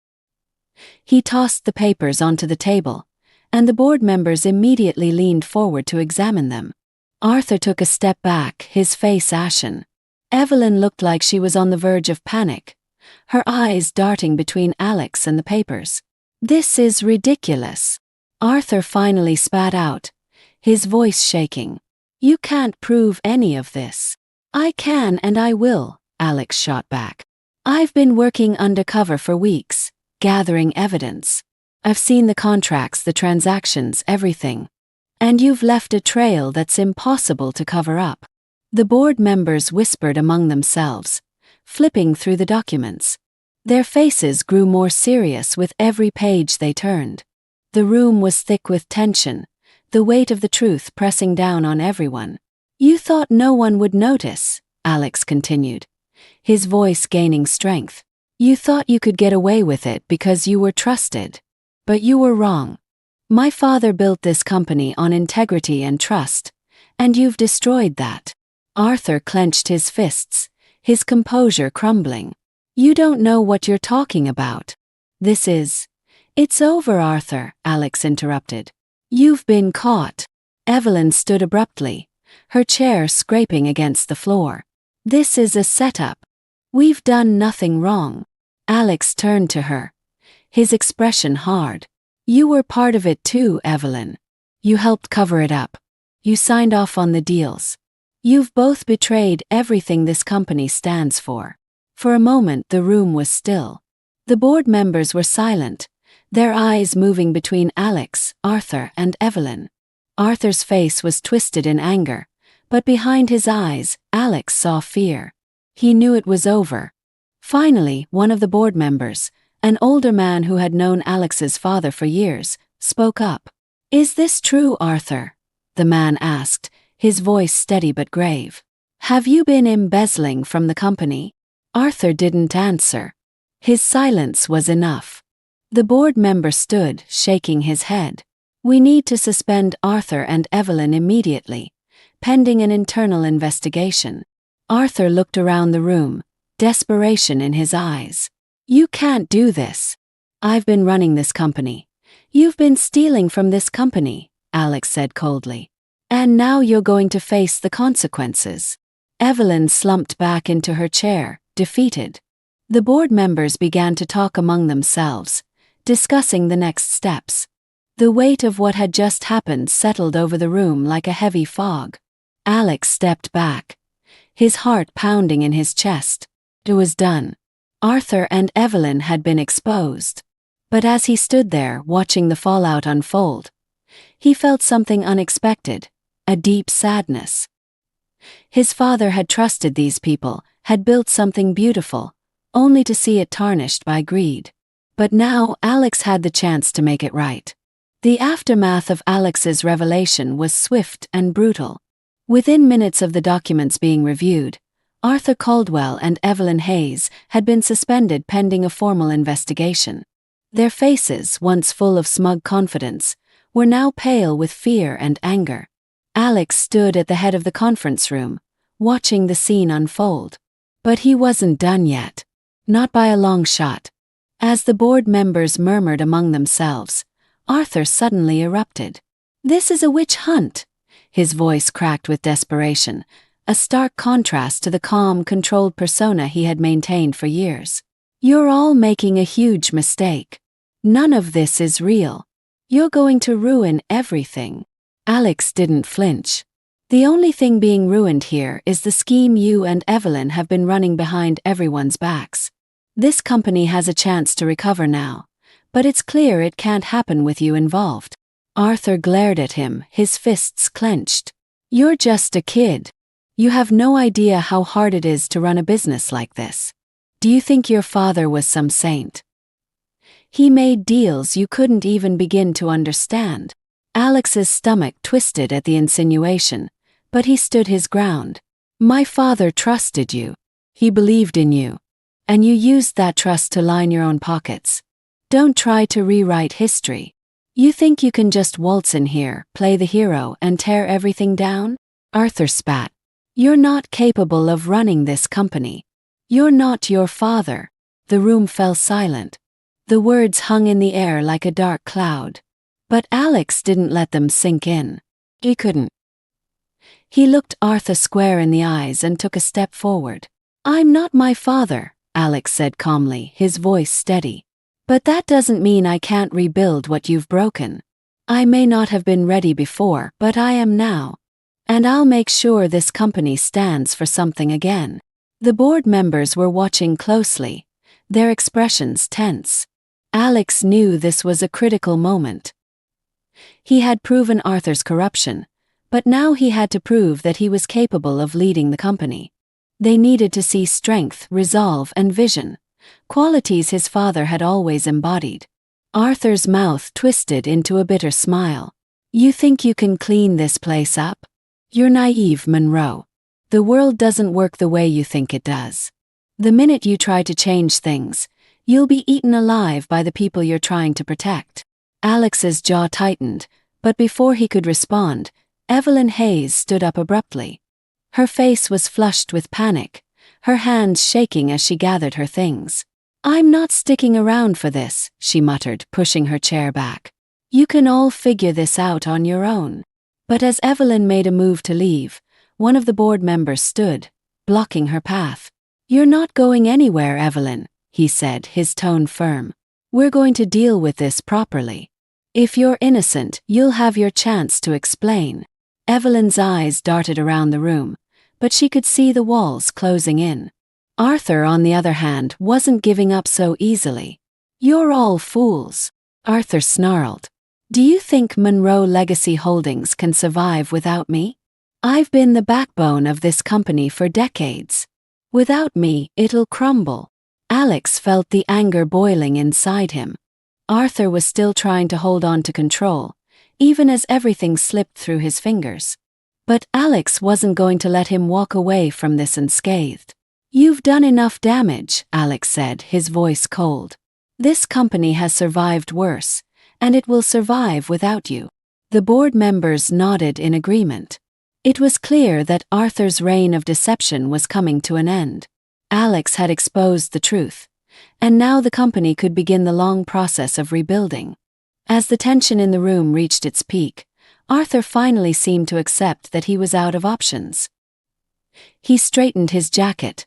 He tossed the papers onto the table, and the board members immediately leaned forward to examine them. Arthur took a step back, his face ashen. Evelyn looked like she was on the verge of panic, her eyes darting between Alex and the papers. "This is ridiculous," Arthur finally spat out, his voice shaking. "You can't prove any of this." "I can and I will," Alex shot back. "I've been working undercover for weeks, gathering evidence. I've seen the contracts, the transactions, everything. And you've left a trail that's impossible to cover up." The board members whispered among themselves, flipping through the documents. Their faces grew more serious with every page they turned. The room was thick with tension, the weight of the truth pressing down on everyone. "You thought no one would notice," Alex continued, his voice gaining strength. "You thought you could get away with it because you were trusted. But you were wrong. My father built this company on integrity and trust, and you've destroyed that." Arthur clenched his fists, his composure crumbling. "You don't know what you're talking about. It's over, Arthur," Alex interrupted. "You've been caught." Evelyn stood abruptly, her chair scraping against the floor. "This is a setup. We've done nothing wrong." Alex turned to her, his expression hard. "You were part of it too, Evelyn. You helped cover it up. You signed off on the deals. You've both betrayed everything this company stands for." For a moment the room was still. The board members were silent, their eyes moving between Alex, Arthur, and Evelyn. Arthur's face was twisted in anger, but behind his eyes, Alex saw fear. He knew it was over. Finally, one of the board members, an older man who had known Alex's father for years, spoke up. "Is this true, Arthur?" the man asked, his voice steady but grave. "Have you been embezzling from the company?" Arthur didn't answer. His silence was enough. The board member stood, shaking his head. "We need to suspend Arthur and Evelyn immediately, pending an internal investigation." Arthur looked around the room, desperation in his eyes. "You can't do this. I've been running this company. You've been stealing from this company," Alex said coldly. "And now you're going to face the consequences." Evelyn slumped back into her chair, defeated. The board members began to talk among themselves, discussing the next steps. The weight of what had just happened settled over the room like a heavy fog. Alex stepped back, his heart pounding in his chest. It was done. Arthur and Evelyn had been exposed. But as he stood there watching the fallout unfold, he felt something unexpected, a deep sadness. His father had trusted these people, had built something beautiful, only to see it tarnished by greed. But now Alex had the chance to make it right. The aftermath of Alex's revelation was swift and brutal. Within minutes of the documents being reviewed, Arthur Caldwell and Evelyn Hayes had been suspended pending a formal investigation. Their faces, once full of smug confidence, were now pale with fear and anger. Alex stood at the head of the conference room, watching the scene unfold. But he wasn't done yet. Not by a long shot. As the board members murmured among themselves, Arthur suddenly erupted. "This is a witch hunt." His voice cracked with desperation, a stark contrast to the calm, controlled persona he had maintained for years. "You're all making a huge mistake. None of this is real. You're going to ruin everything." Alex didn't flinch. "The only thing being ruined here is the scheme you and Evelyn have been running behind everyone's backs. This company has a chance to recover now, but it's clear it can't happen with you involved." Arthur glared at him, his fists clenched. "You're just a kid. You have no idea how hard it is to run a business like this. Do you think your father was some saint? He made deals you couldn't even begin to understand." Alex's stomach twisted at the insinuation, but he stood his ground. "My father trusted you. He believed in you. And you used that trust to line your own pockets. Don't try to rewrite history. You think you can just waltz in here, play the hero, and tear everything down?" Arthur spat. "You're not capable of running this company. You're not your father." The room fell silent. The words hung in the air like a dark cloud. But Alex didn't let them sink in. He couldn't. He looked Arthur square in the eyes and took a step forward. "I'm not my father," Alex said calmly, his voice steady. "But that doesn't mean I can't rebuild what you've broken. I may not have been ready before, but I am now. And I'll make sure this company stands for something again." The board members were watching closely, their expressions tense. Alex knew this was a critical moment. He had proven Arthur's corruption, but now he had to prove that he was capable of leading the company. They needed to see strength, resolve, and vision, qualities his father had always embodied. Arthur's mouth twisted into a bitter smile. "You think you can clean this place up? You're naive, Monroe. The world doesn't work the way you think it does. The minute you try to change things, you'll be eaten alive by the people you're trying to protect." Alex's jaw tightened, but before he could respond, Evelyn Hayes stood up abruptly. Her face was flushed with panic, her hands shaking as she gathered her things. "I'm not sticking around for this," she muttered, pushing her chair back. "You can all figure this out on your own." But as Evelyn made a move to leave, one of the board members stood, blocking her path. "You're not going anywhere, Evelyn," he said, his tone firm. "We're going to deal with this properly. If you're innocent, you'll have your chance to explain." Evelyn's eyes darted around the room, but she could see the walls closing in. Arthur, on the other hand, wasn't giving up so easily. "You're all fools," Arthur snarled. "Do you think Monroe Legacy Holdings can survive without me? I've been the backbone of this company for decades. Without me, it'll crumble." Alex felt the anger boiling inside him. Arthur was still trying to hold on to control, even as everything slipped through his fingers. But Alex wasn't going to let him walk away from this unscathed. "You've done enough damage," Alex said, his voice cold. "This company has survived worse, and it will survive without you." The board members nodded in agreement. It was clear that Arthur's reign of deception was coming to an end. Alex had exposed the truth, and now the company could begin the long process of rebuilding. As the tension in the room reached its peak, Arthur finally seemed to accept that he was out of options. He straightened his jacket,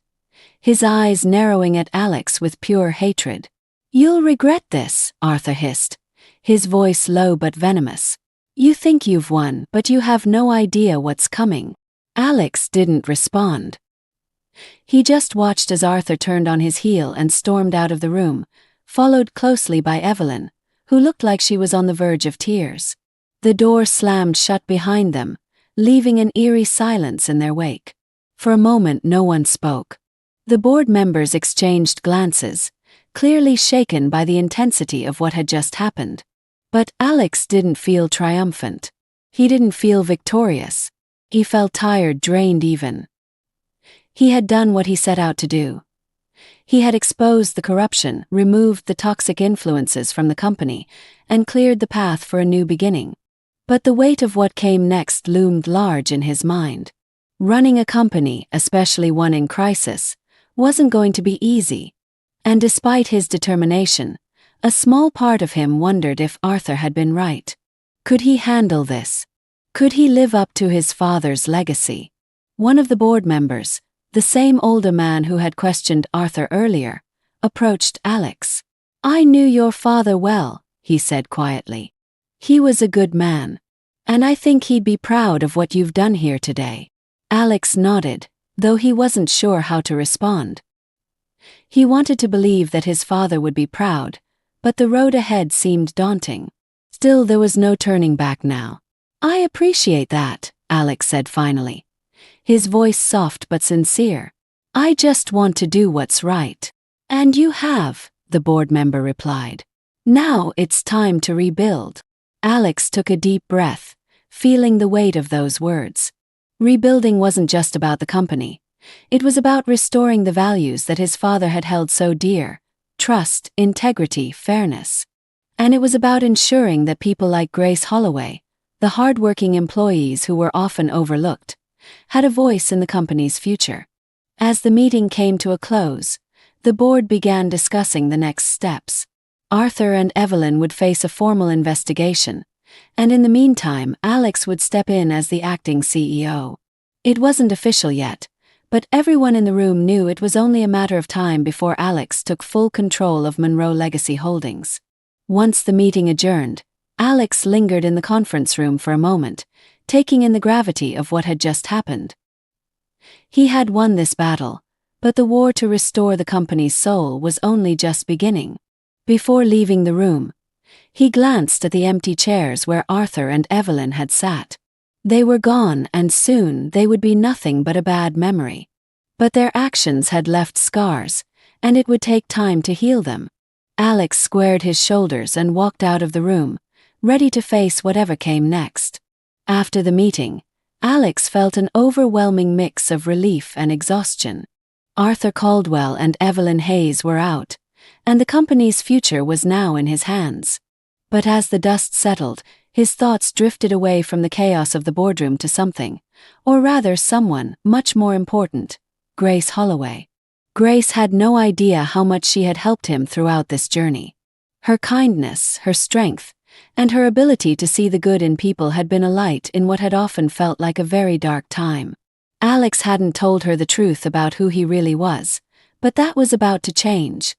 his eyes narrowing at Alex with pure hatred. "You'll regret this," Arthur hissed, his voice low but venomous. "You think you've won, but you have no idea what's coming." Alex didn't respond. He just watched as Arthur turned on his heel and stormed out of the room, followed closely by Evelyn, who looked like she was on the verge of tears. The door slammed shut behind them, leaving an eerie silence in their wake. For a moment no one spoke. The board members exchanged glances, clearly shaken by the intensity of what had just happened. But Alex didn't feel triumphant. He didn't feel victorious. He felt tired, drained even. He had done what he set out to do. He had exposed the corruption, removed the toxic influences from the company, and cleared the path for a new beginning. But the weight of what came next loomed large in his mind. Running a company, especially one in crisis, wasn't going to be easy. And despite his determination, a small part of him wondered if Arthur had been right. Could he handle this? Could he live up to his father's legacy? One of the board members, the same older man who had questioned Arthur earlier, approached Alex. "I knew your father well," he said quietly. "He was a good man. And I think he'd be proud of what you've done here today." Alex nodded, though he wasn't sure how to respond. He wanted to believe that his father would be proud, but the road ahead seemed daunting. Still, there was no turning back now. "I appreciate that," Alex said finally, his voice soft but sincere. "I just want to do what's right." "And you have," the board member replied. "Now it's time to rebuild." Alex took a deep breath, feeling the weight of those words. Rebuilding wasn't just about the company. It was about restoring the values that his father had held so dear: trust, integrity, fairness. And it was about ensuring that people like Grace Holloway, the hard-working employees who were often overlooked, had a voice in the company's future. As the meeting came to a close, the board began discussing the next steps. Arthur and Evelyn would face a formal investigation, and in the meantime, Alex would step in as the acting CEO. It wasn't official yet, but everyone in the room knew it was only a matter of time before Alex took full control of Monroe Legacy Holdings. Once the meeting adjourned, Alex lingered in the conference room for a moment, taking in the gravity of what had just happened. He had won this battle, But the war to restore the company's soul was only just beginning. Before leaving the room, he glanced at the empty chairs where Arthur and Evelyn had sat. They were gone, and soon they would be nothing but a bad memory. But their actions had left scars, and it would take time to heal them. Alex squared his shoulders and walked out of the room, ready to face whatever came next. After the meeting, Alex felt an overwhelming mix of relief and exhaustion. Arthur Caldwell and Evelyn Hayes were out, and the company's future was now in his hands. But as the dust settled, his thoughts drifted away from the chaos of the boardroom to something, or rather someone, much more important: Grace Holloway. Grace had no idea how much she had helped him throughout this journey. Her kindness, her strength, and her ability to see the good in people had been a light in what had often felt like a very dark time. Alex hadn't told her the truth about who he really was, but that was about to change.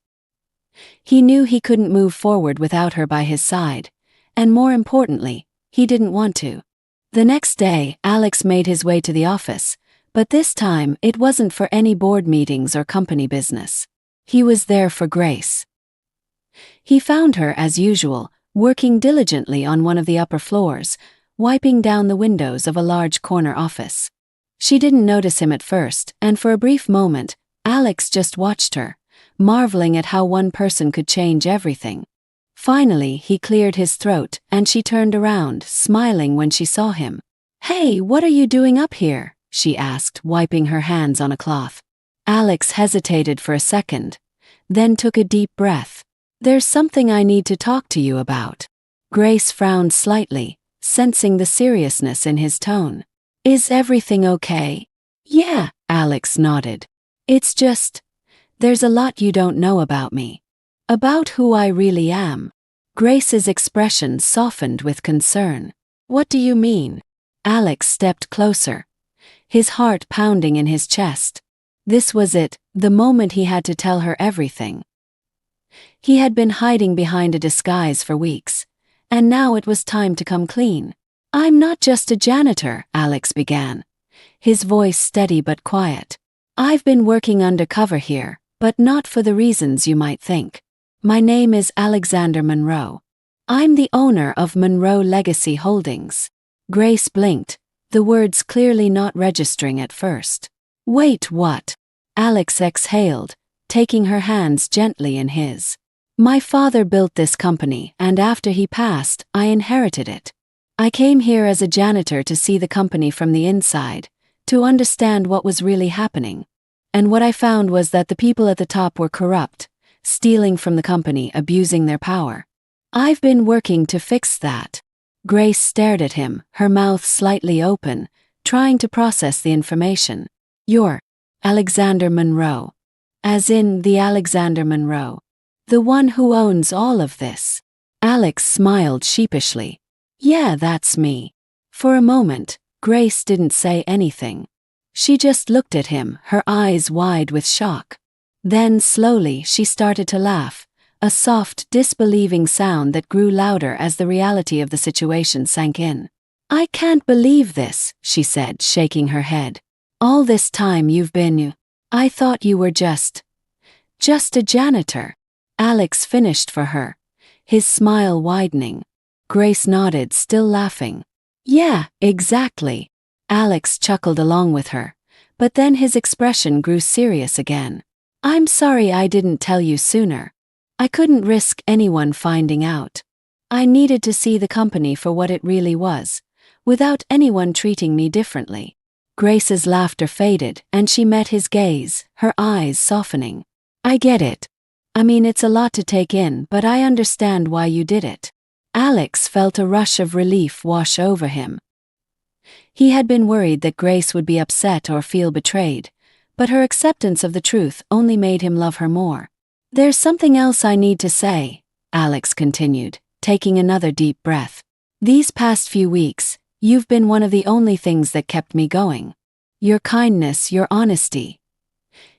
He knew he couldn't move forward without her by his side, and more importantly, he didn't want to. The next day, Alex made his way to the office, but this time it wasn't for any board meetings or company business. He was there for Grace. He found her, as usual, working diligently on one of the upper floors, wiping down the windows of a large corner office. She didn't notice him at first, and for a brief moment, Alex just watched her, marveling at how one person could change everything. Finally, he cleared his throat, and she turned around, smiling when she saw him. "Hey, what are you doing up here?" she asked, wiping her hands on a cloth. Alex hesitated for a second, then took a deep breath. "There's something I need to talk to you about." Grace frowned slightly, sensing the seriousness in his tone. "Is everything okay?" "Yeah," Alex nodded. "It's just, there's a lot you don't know about me. About who I really am." Grace's expression softened with concern. "What do you mean?" Alex stepped closer, his heart pounding in his chest. This was it, the moment he had to tell her everything. He had been hiding behind a disguise for weeks, and now it was time to come clean. "I'm not just a janitor," Alex began, his voice steady but quiet. "I've been working undercover here, but not for the reasons you might think. My name is Alexander Monroe. I'm the owner of Monroe Legacy Holdings." Grace blinked, the words clearly not registering at first. "Wait, what?" Alex exhaled, taking her hands gently in his. "My father built this company, and after he passed, I inherited it. I came here as a janitor to see the company from the inside, to understand what was really happening. And what I found was that the people at the top were corrupt, stealing from the company, abusing their power. I've been working to fix that." Grace stared at him, her mouth slightly open, trying to process the information. "You're Alexander Monroe. As in the Alexander Monroe. The one who owns all of this." Alex smiled sheepishly. "Yeah, that's me." For a moment, Grace didn't say anything. She just looked at him, her eyes wide with shock. Then slowly she started to laugh, a soft, disbelieving sound that grew louder as the reality of the situation sank in. "I can't believe this," she said, shaking her head. "All this time you've been... I thought you were just a janitor." Alex finished for her, his smile widening. Grace nodded, still laughing. "Yeah, exactly." Alex chuckled along with her, but then his expression grew serious again. "I'm sorry I didn't tell you sooner. I couldn't risk anyone finding out. I needed to see the company for what it really was, without anyone treating me differently." Grace's laughter faded, and she met his gaze, her eyes softening. "I get it. I mean, it's a lot to take in, but I understand why you did it." Alex felt a rush of relief wash over him. He had been worried that Grace would be upset or feel betrayed, but her acceptance of the truth only made him love her more. "There's something else I need to say," Alex continued, taking another deep breath. "These past few weeks, you've been one of the only things that kept me going. Your kindness, your honesty.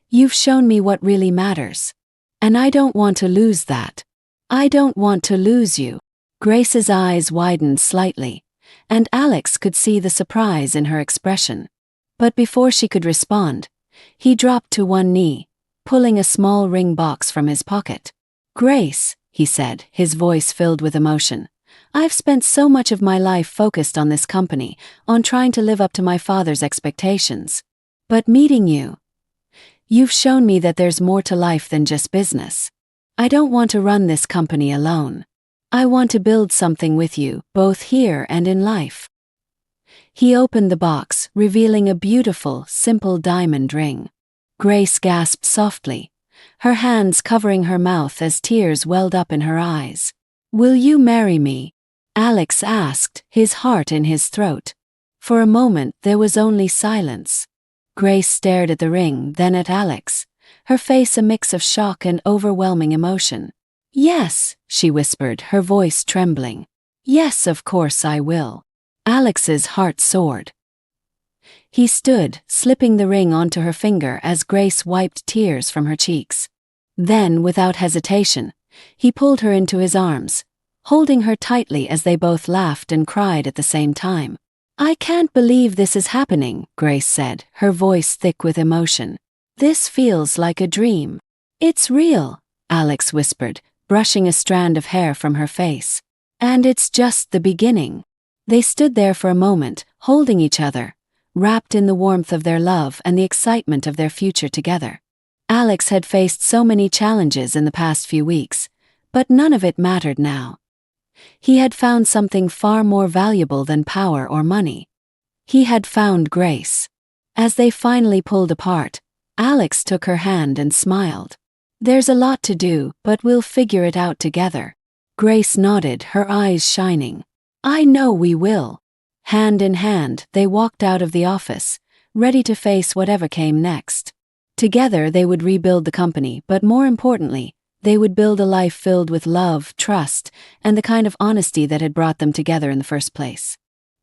You've shown me what really matters. And I don't want to lose that. I don't want to lose you." Grace's eyes widened slightly, and Alex could see the surprise in her expression. But before she could respond, He dropped to one knee, pulling a small ring box from his pocket. "Grace," he said, his voice filled with emotion, "I've spent so much of my life focused on this company, on trying to live up to my father's expectations. But meeting you, you've shown me that there's more to life than just business. I don't want to run this company alone. I want to build something with you, both here and in life." He opened the box, revealing a beautiful, simple diamond ring. Grace gasped softly, her hands covering her mouth as tears welled up in her eyes. "Will you marry me?" Alex asked, his heart in his throat. For a moment there was only silence. Grace stared at the ring, then at Alex, her face a mix of shock and overwhelming emotion. "Yes," she whispered, her voice trembling. "Yes, of course I will." Alex's heart soared. He stood, slipping the ring onto her finger as Grace wiped tears from her cheeks. Then, without hesitation, he pulled her into his arms, holding her tightly as they both laughed and cried at the same time. "I can't believe this is happening," Grace said, her voice thick with emotion. "This feels like a dream." "It's real," Alex whispered, brushing a strand of hair from her face. "And it's just the beginning." They stood there for a moment, holding each other, wrapped in the warmth of their love and the excitement of their future together. Alex had faced so many challenges in the past few weeks, but none of it mattered now. He had found something far more valuable than power or money. He had found Grace. As they finally pulled apart, Alex took her hand and smiled. "There's a lot to do, but we'll figure it out together." Grace nodded, her eyes shining. "I know we will." Hand in hand, they walked out of the office, ready to face whatever came next. Together they would rebuild the company, but more importantly, they would build a life filled with love, trust, and the kind of honesty that had brought them together in the first place.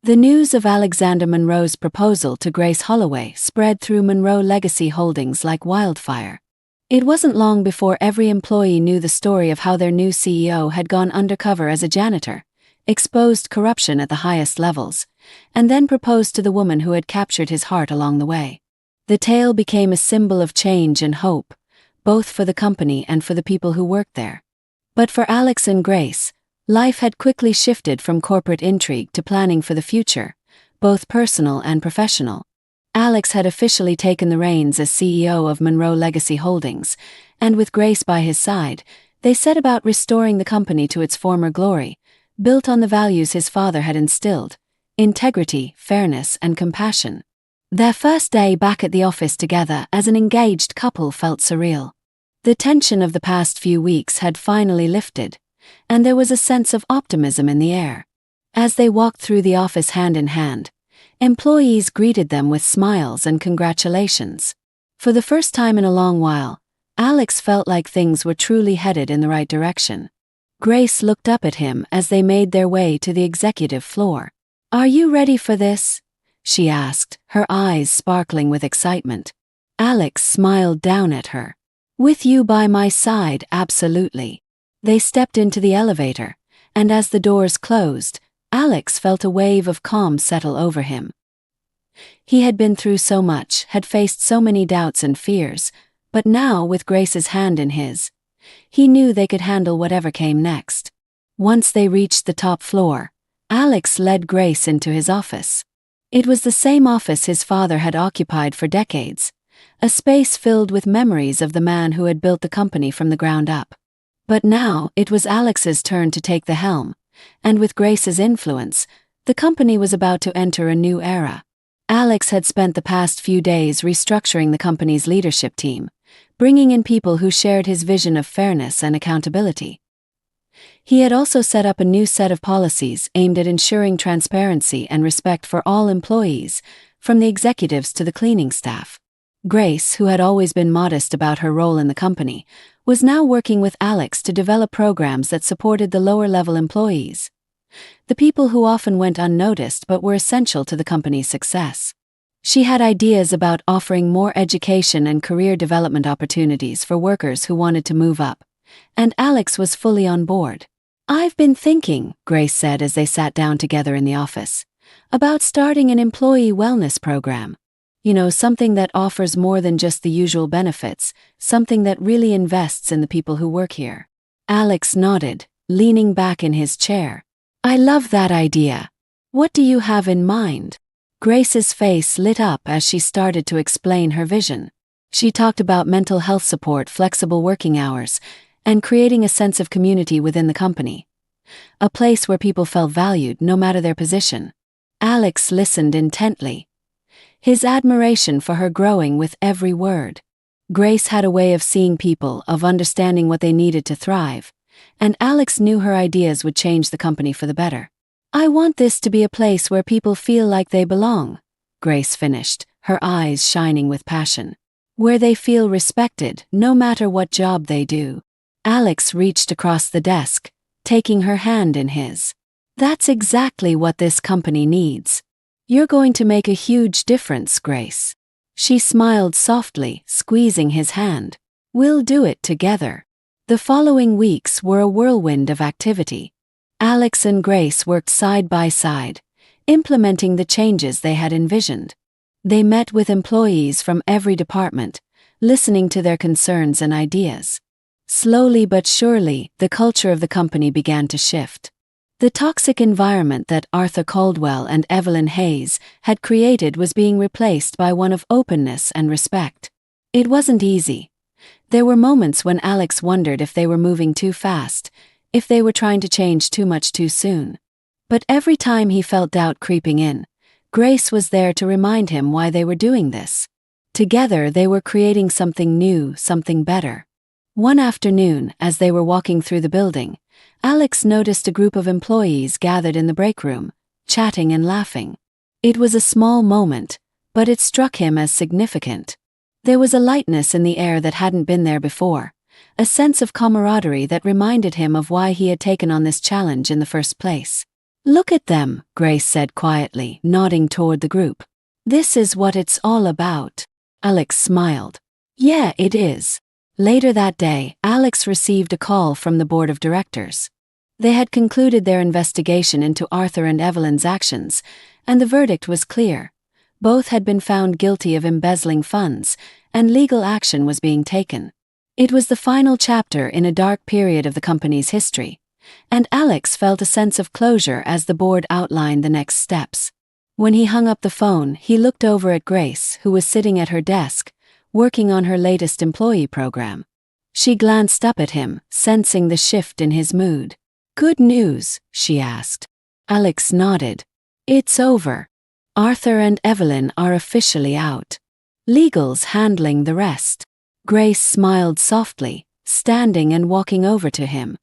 The news of Alexander Monroe's proposal to Grace Holloway spread through Monroe Legacy Holdings like wildfire. It wasn't long before every employee knew the story of how their new CEO had gone undercover as a janitor, exposed corruption at the highest levels, and then proposed to the woman who had captured his heart along the way. The tale became a symbol of change and hope, both for the company and for the people who worked there. But for Alex and Grace, life had quickly shifted from corporate intrigue to planning for the future, both personal and professional. Alex had officially taken the reins as CEO of Monroe Legacy Holdings, and with Grace by his side, they set about restoring the company to its former glory, built on the values his father had instilled: integrity, fairness, and compassion. Their first day back at the office together as an engaged couple felt surreal. The tension of the past few weeks had finally lifted, and there was a sense of optimism in the air. As they walked through the office hand in hand, employees greeted them with smiles and congratulations. For the first time in a long while, Alex felt like things were truly headed in the right direction. Grace looked up at him as they made their way to the executive floor. "Are you ready for this?" she asked, her eyes sparkling with excitement. Alex smiled down at her. "With you by my side, absolutely." They stepped into the elevator, and as the doors closed, Alex felt a wave of calm settle over him. He had been through so much, had faced so many doubts and fears, but now, with Grace's hand in his, he knew they could handle whatever came next. Once they reached the top floor, Alex led Grace into his office. It was the same office his father had occupied for decades, a space filled with memories of the man who had built the company from the ground up. But now, it was Alex's turn to take the helm, and with Grace's influence, the company was about to enter a new era. Alex had spent the past few days restructuring the company's leadership team, bringing in people who shared his vision of fairness and accountability. He had also set up a new set of policies aimed at ensuring transparency and respect for all employees, from the executives to the cleaning staff. Grace, who had always been modest about her role in the company, was now working with Alex to develop programs that supported the lower-level employees, the people who often went unnoticed but were essential to the company's success. She had ideas about offering more education and career development opportunities for workers who wanted to move up, and Alex was fully on board. "I've been thinking," Grace said as they sat down together in the office, "about starting an employee wellness program." Something that offers more than just the usual benefits, something that really invests in the people who work here. Alex nodded, leaning back in his chair. I love that idea. What do you have in mind? Grace's face lit up as she started to explain her vision. She talked about mental health support, flexible working hours, and creating a sense of community within the company. A place where people felt valued no matter their position. Alex listened intently, his admiration for her growing with every word. Grace had a way of seeing people, of understanding what they needed to thrive, and Alex knew her ideas would change the company for the better. I want this to be a place where people feel like they belong, Grace finished, her eyes shining with passion. Where they feel respected, no matter what job they do. Alex reached across the desk, taking her hand in his. That's exactly what this company needs. You're going to make a huge difference, Grace. She smiled softly, squeezing his hand. We'll do it together. The following weeks were a whirlwind of activity. Alex and Grace worked side by side, implementing the changes they had envisioned. They met with employees from every department, listening to their concerns and ideas. Slowly but surely, the culture of the company began to shift. The toxic environment that Arthur Caldwell and Evelyn Hayes had created was being replaced by one of openness and respect. It wasn't easy. There were moments when Alex wondered if they were moving too fast, if they were trying to change too much too soon. But every time he felt doubt creeping in, Grace was there to remind him why they were doing this. Together they were creating something new, something better. One afternoon, as they were walking through the building, Alex noticed a group of employees gathered in the break room, chatting and laughing. It was a small moment, but it struck him as significant. There was a lightness in the air that hadn't been there before, a sense of camaraderie that reminded him of why he had taken on this challenge in the first place. Look at them, Grace said quietly, nodding toward the group. This is what it's all about. Alex smiled. Yeah, it is. Later that day, Alex received a call from the board of directors. They had concluded their investigation into Arthur and Evelyn's actions, and the verdict was clear. Both had been found guilty of embezzling funds, and legal action was being taken. It was the final chapter in a dark period of the company's history, and Alex felt a sense of closure as the board outlined the next steps. When he hung up the phone, he looked over at Grace, who was sitting at her desk, working on her latest employee program. She glanced up at him, sensing the shift in his mood. Good news, she asked. Alex nodded. It's over. Arthur and Evelyn are officially out. Legal's handling the rest. Grace smiled softly, standing and walking over to him.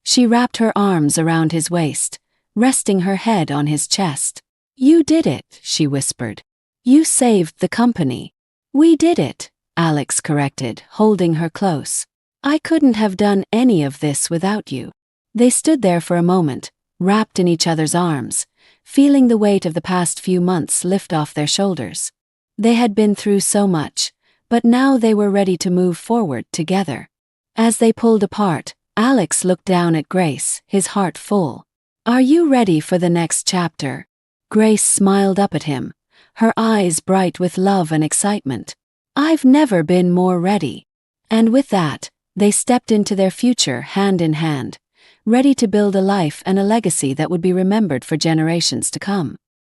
She wrapped her arms around his waist, resting her head on his chest. You did it, she whispered. You saved the company. We did it, Alex corrected, holding her close. I couldn't have done any of this without you. They stood there for a moment, wrapped in each other's arms, feeling the weight of the past few months lift off their shoulders. They had been through so much, but now they were ready to move forward together. As they pulled apart, Alex looked down at Grace, his heart full. Are you ready for the next chapter? Grace smiled up at him, her eyes bright with love and excitement. I've never been more ready. And with that, they stepped into their future hand in hand, ready to build a life and a legacy that would be remembered for generations to come.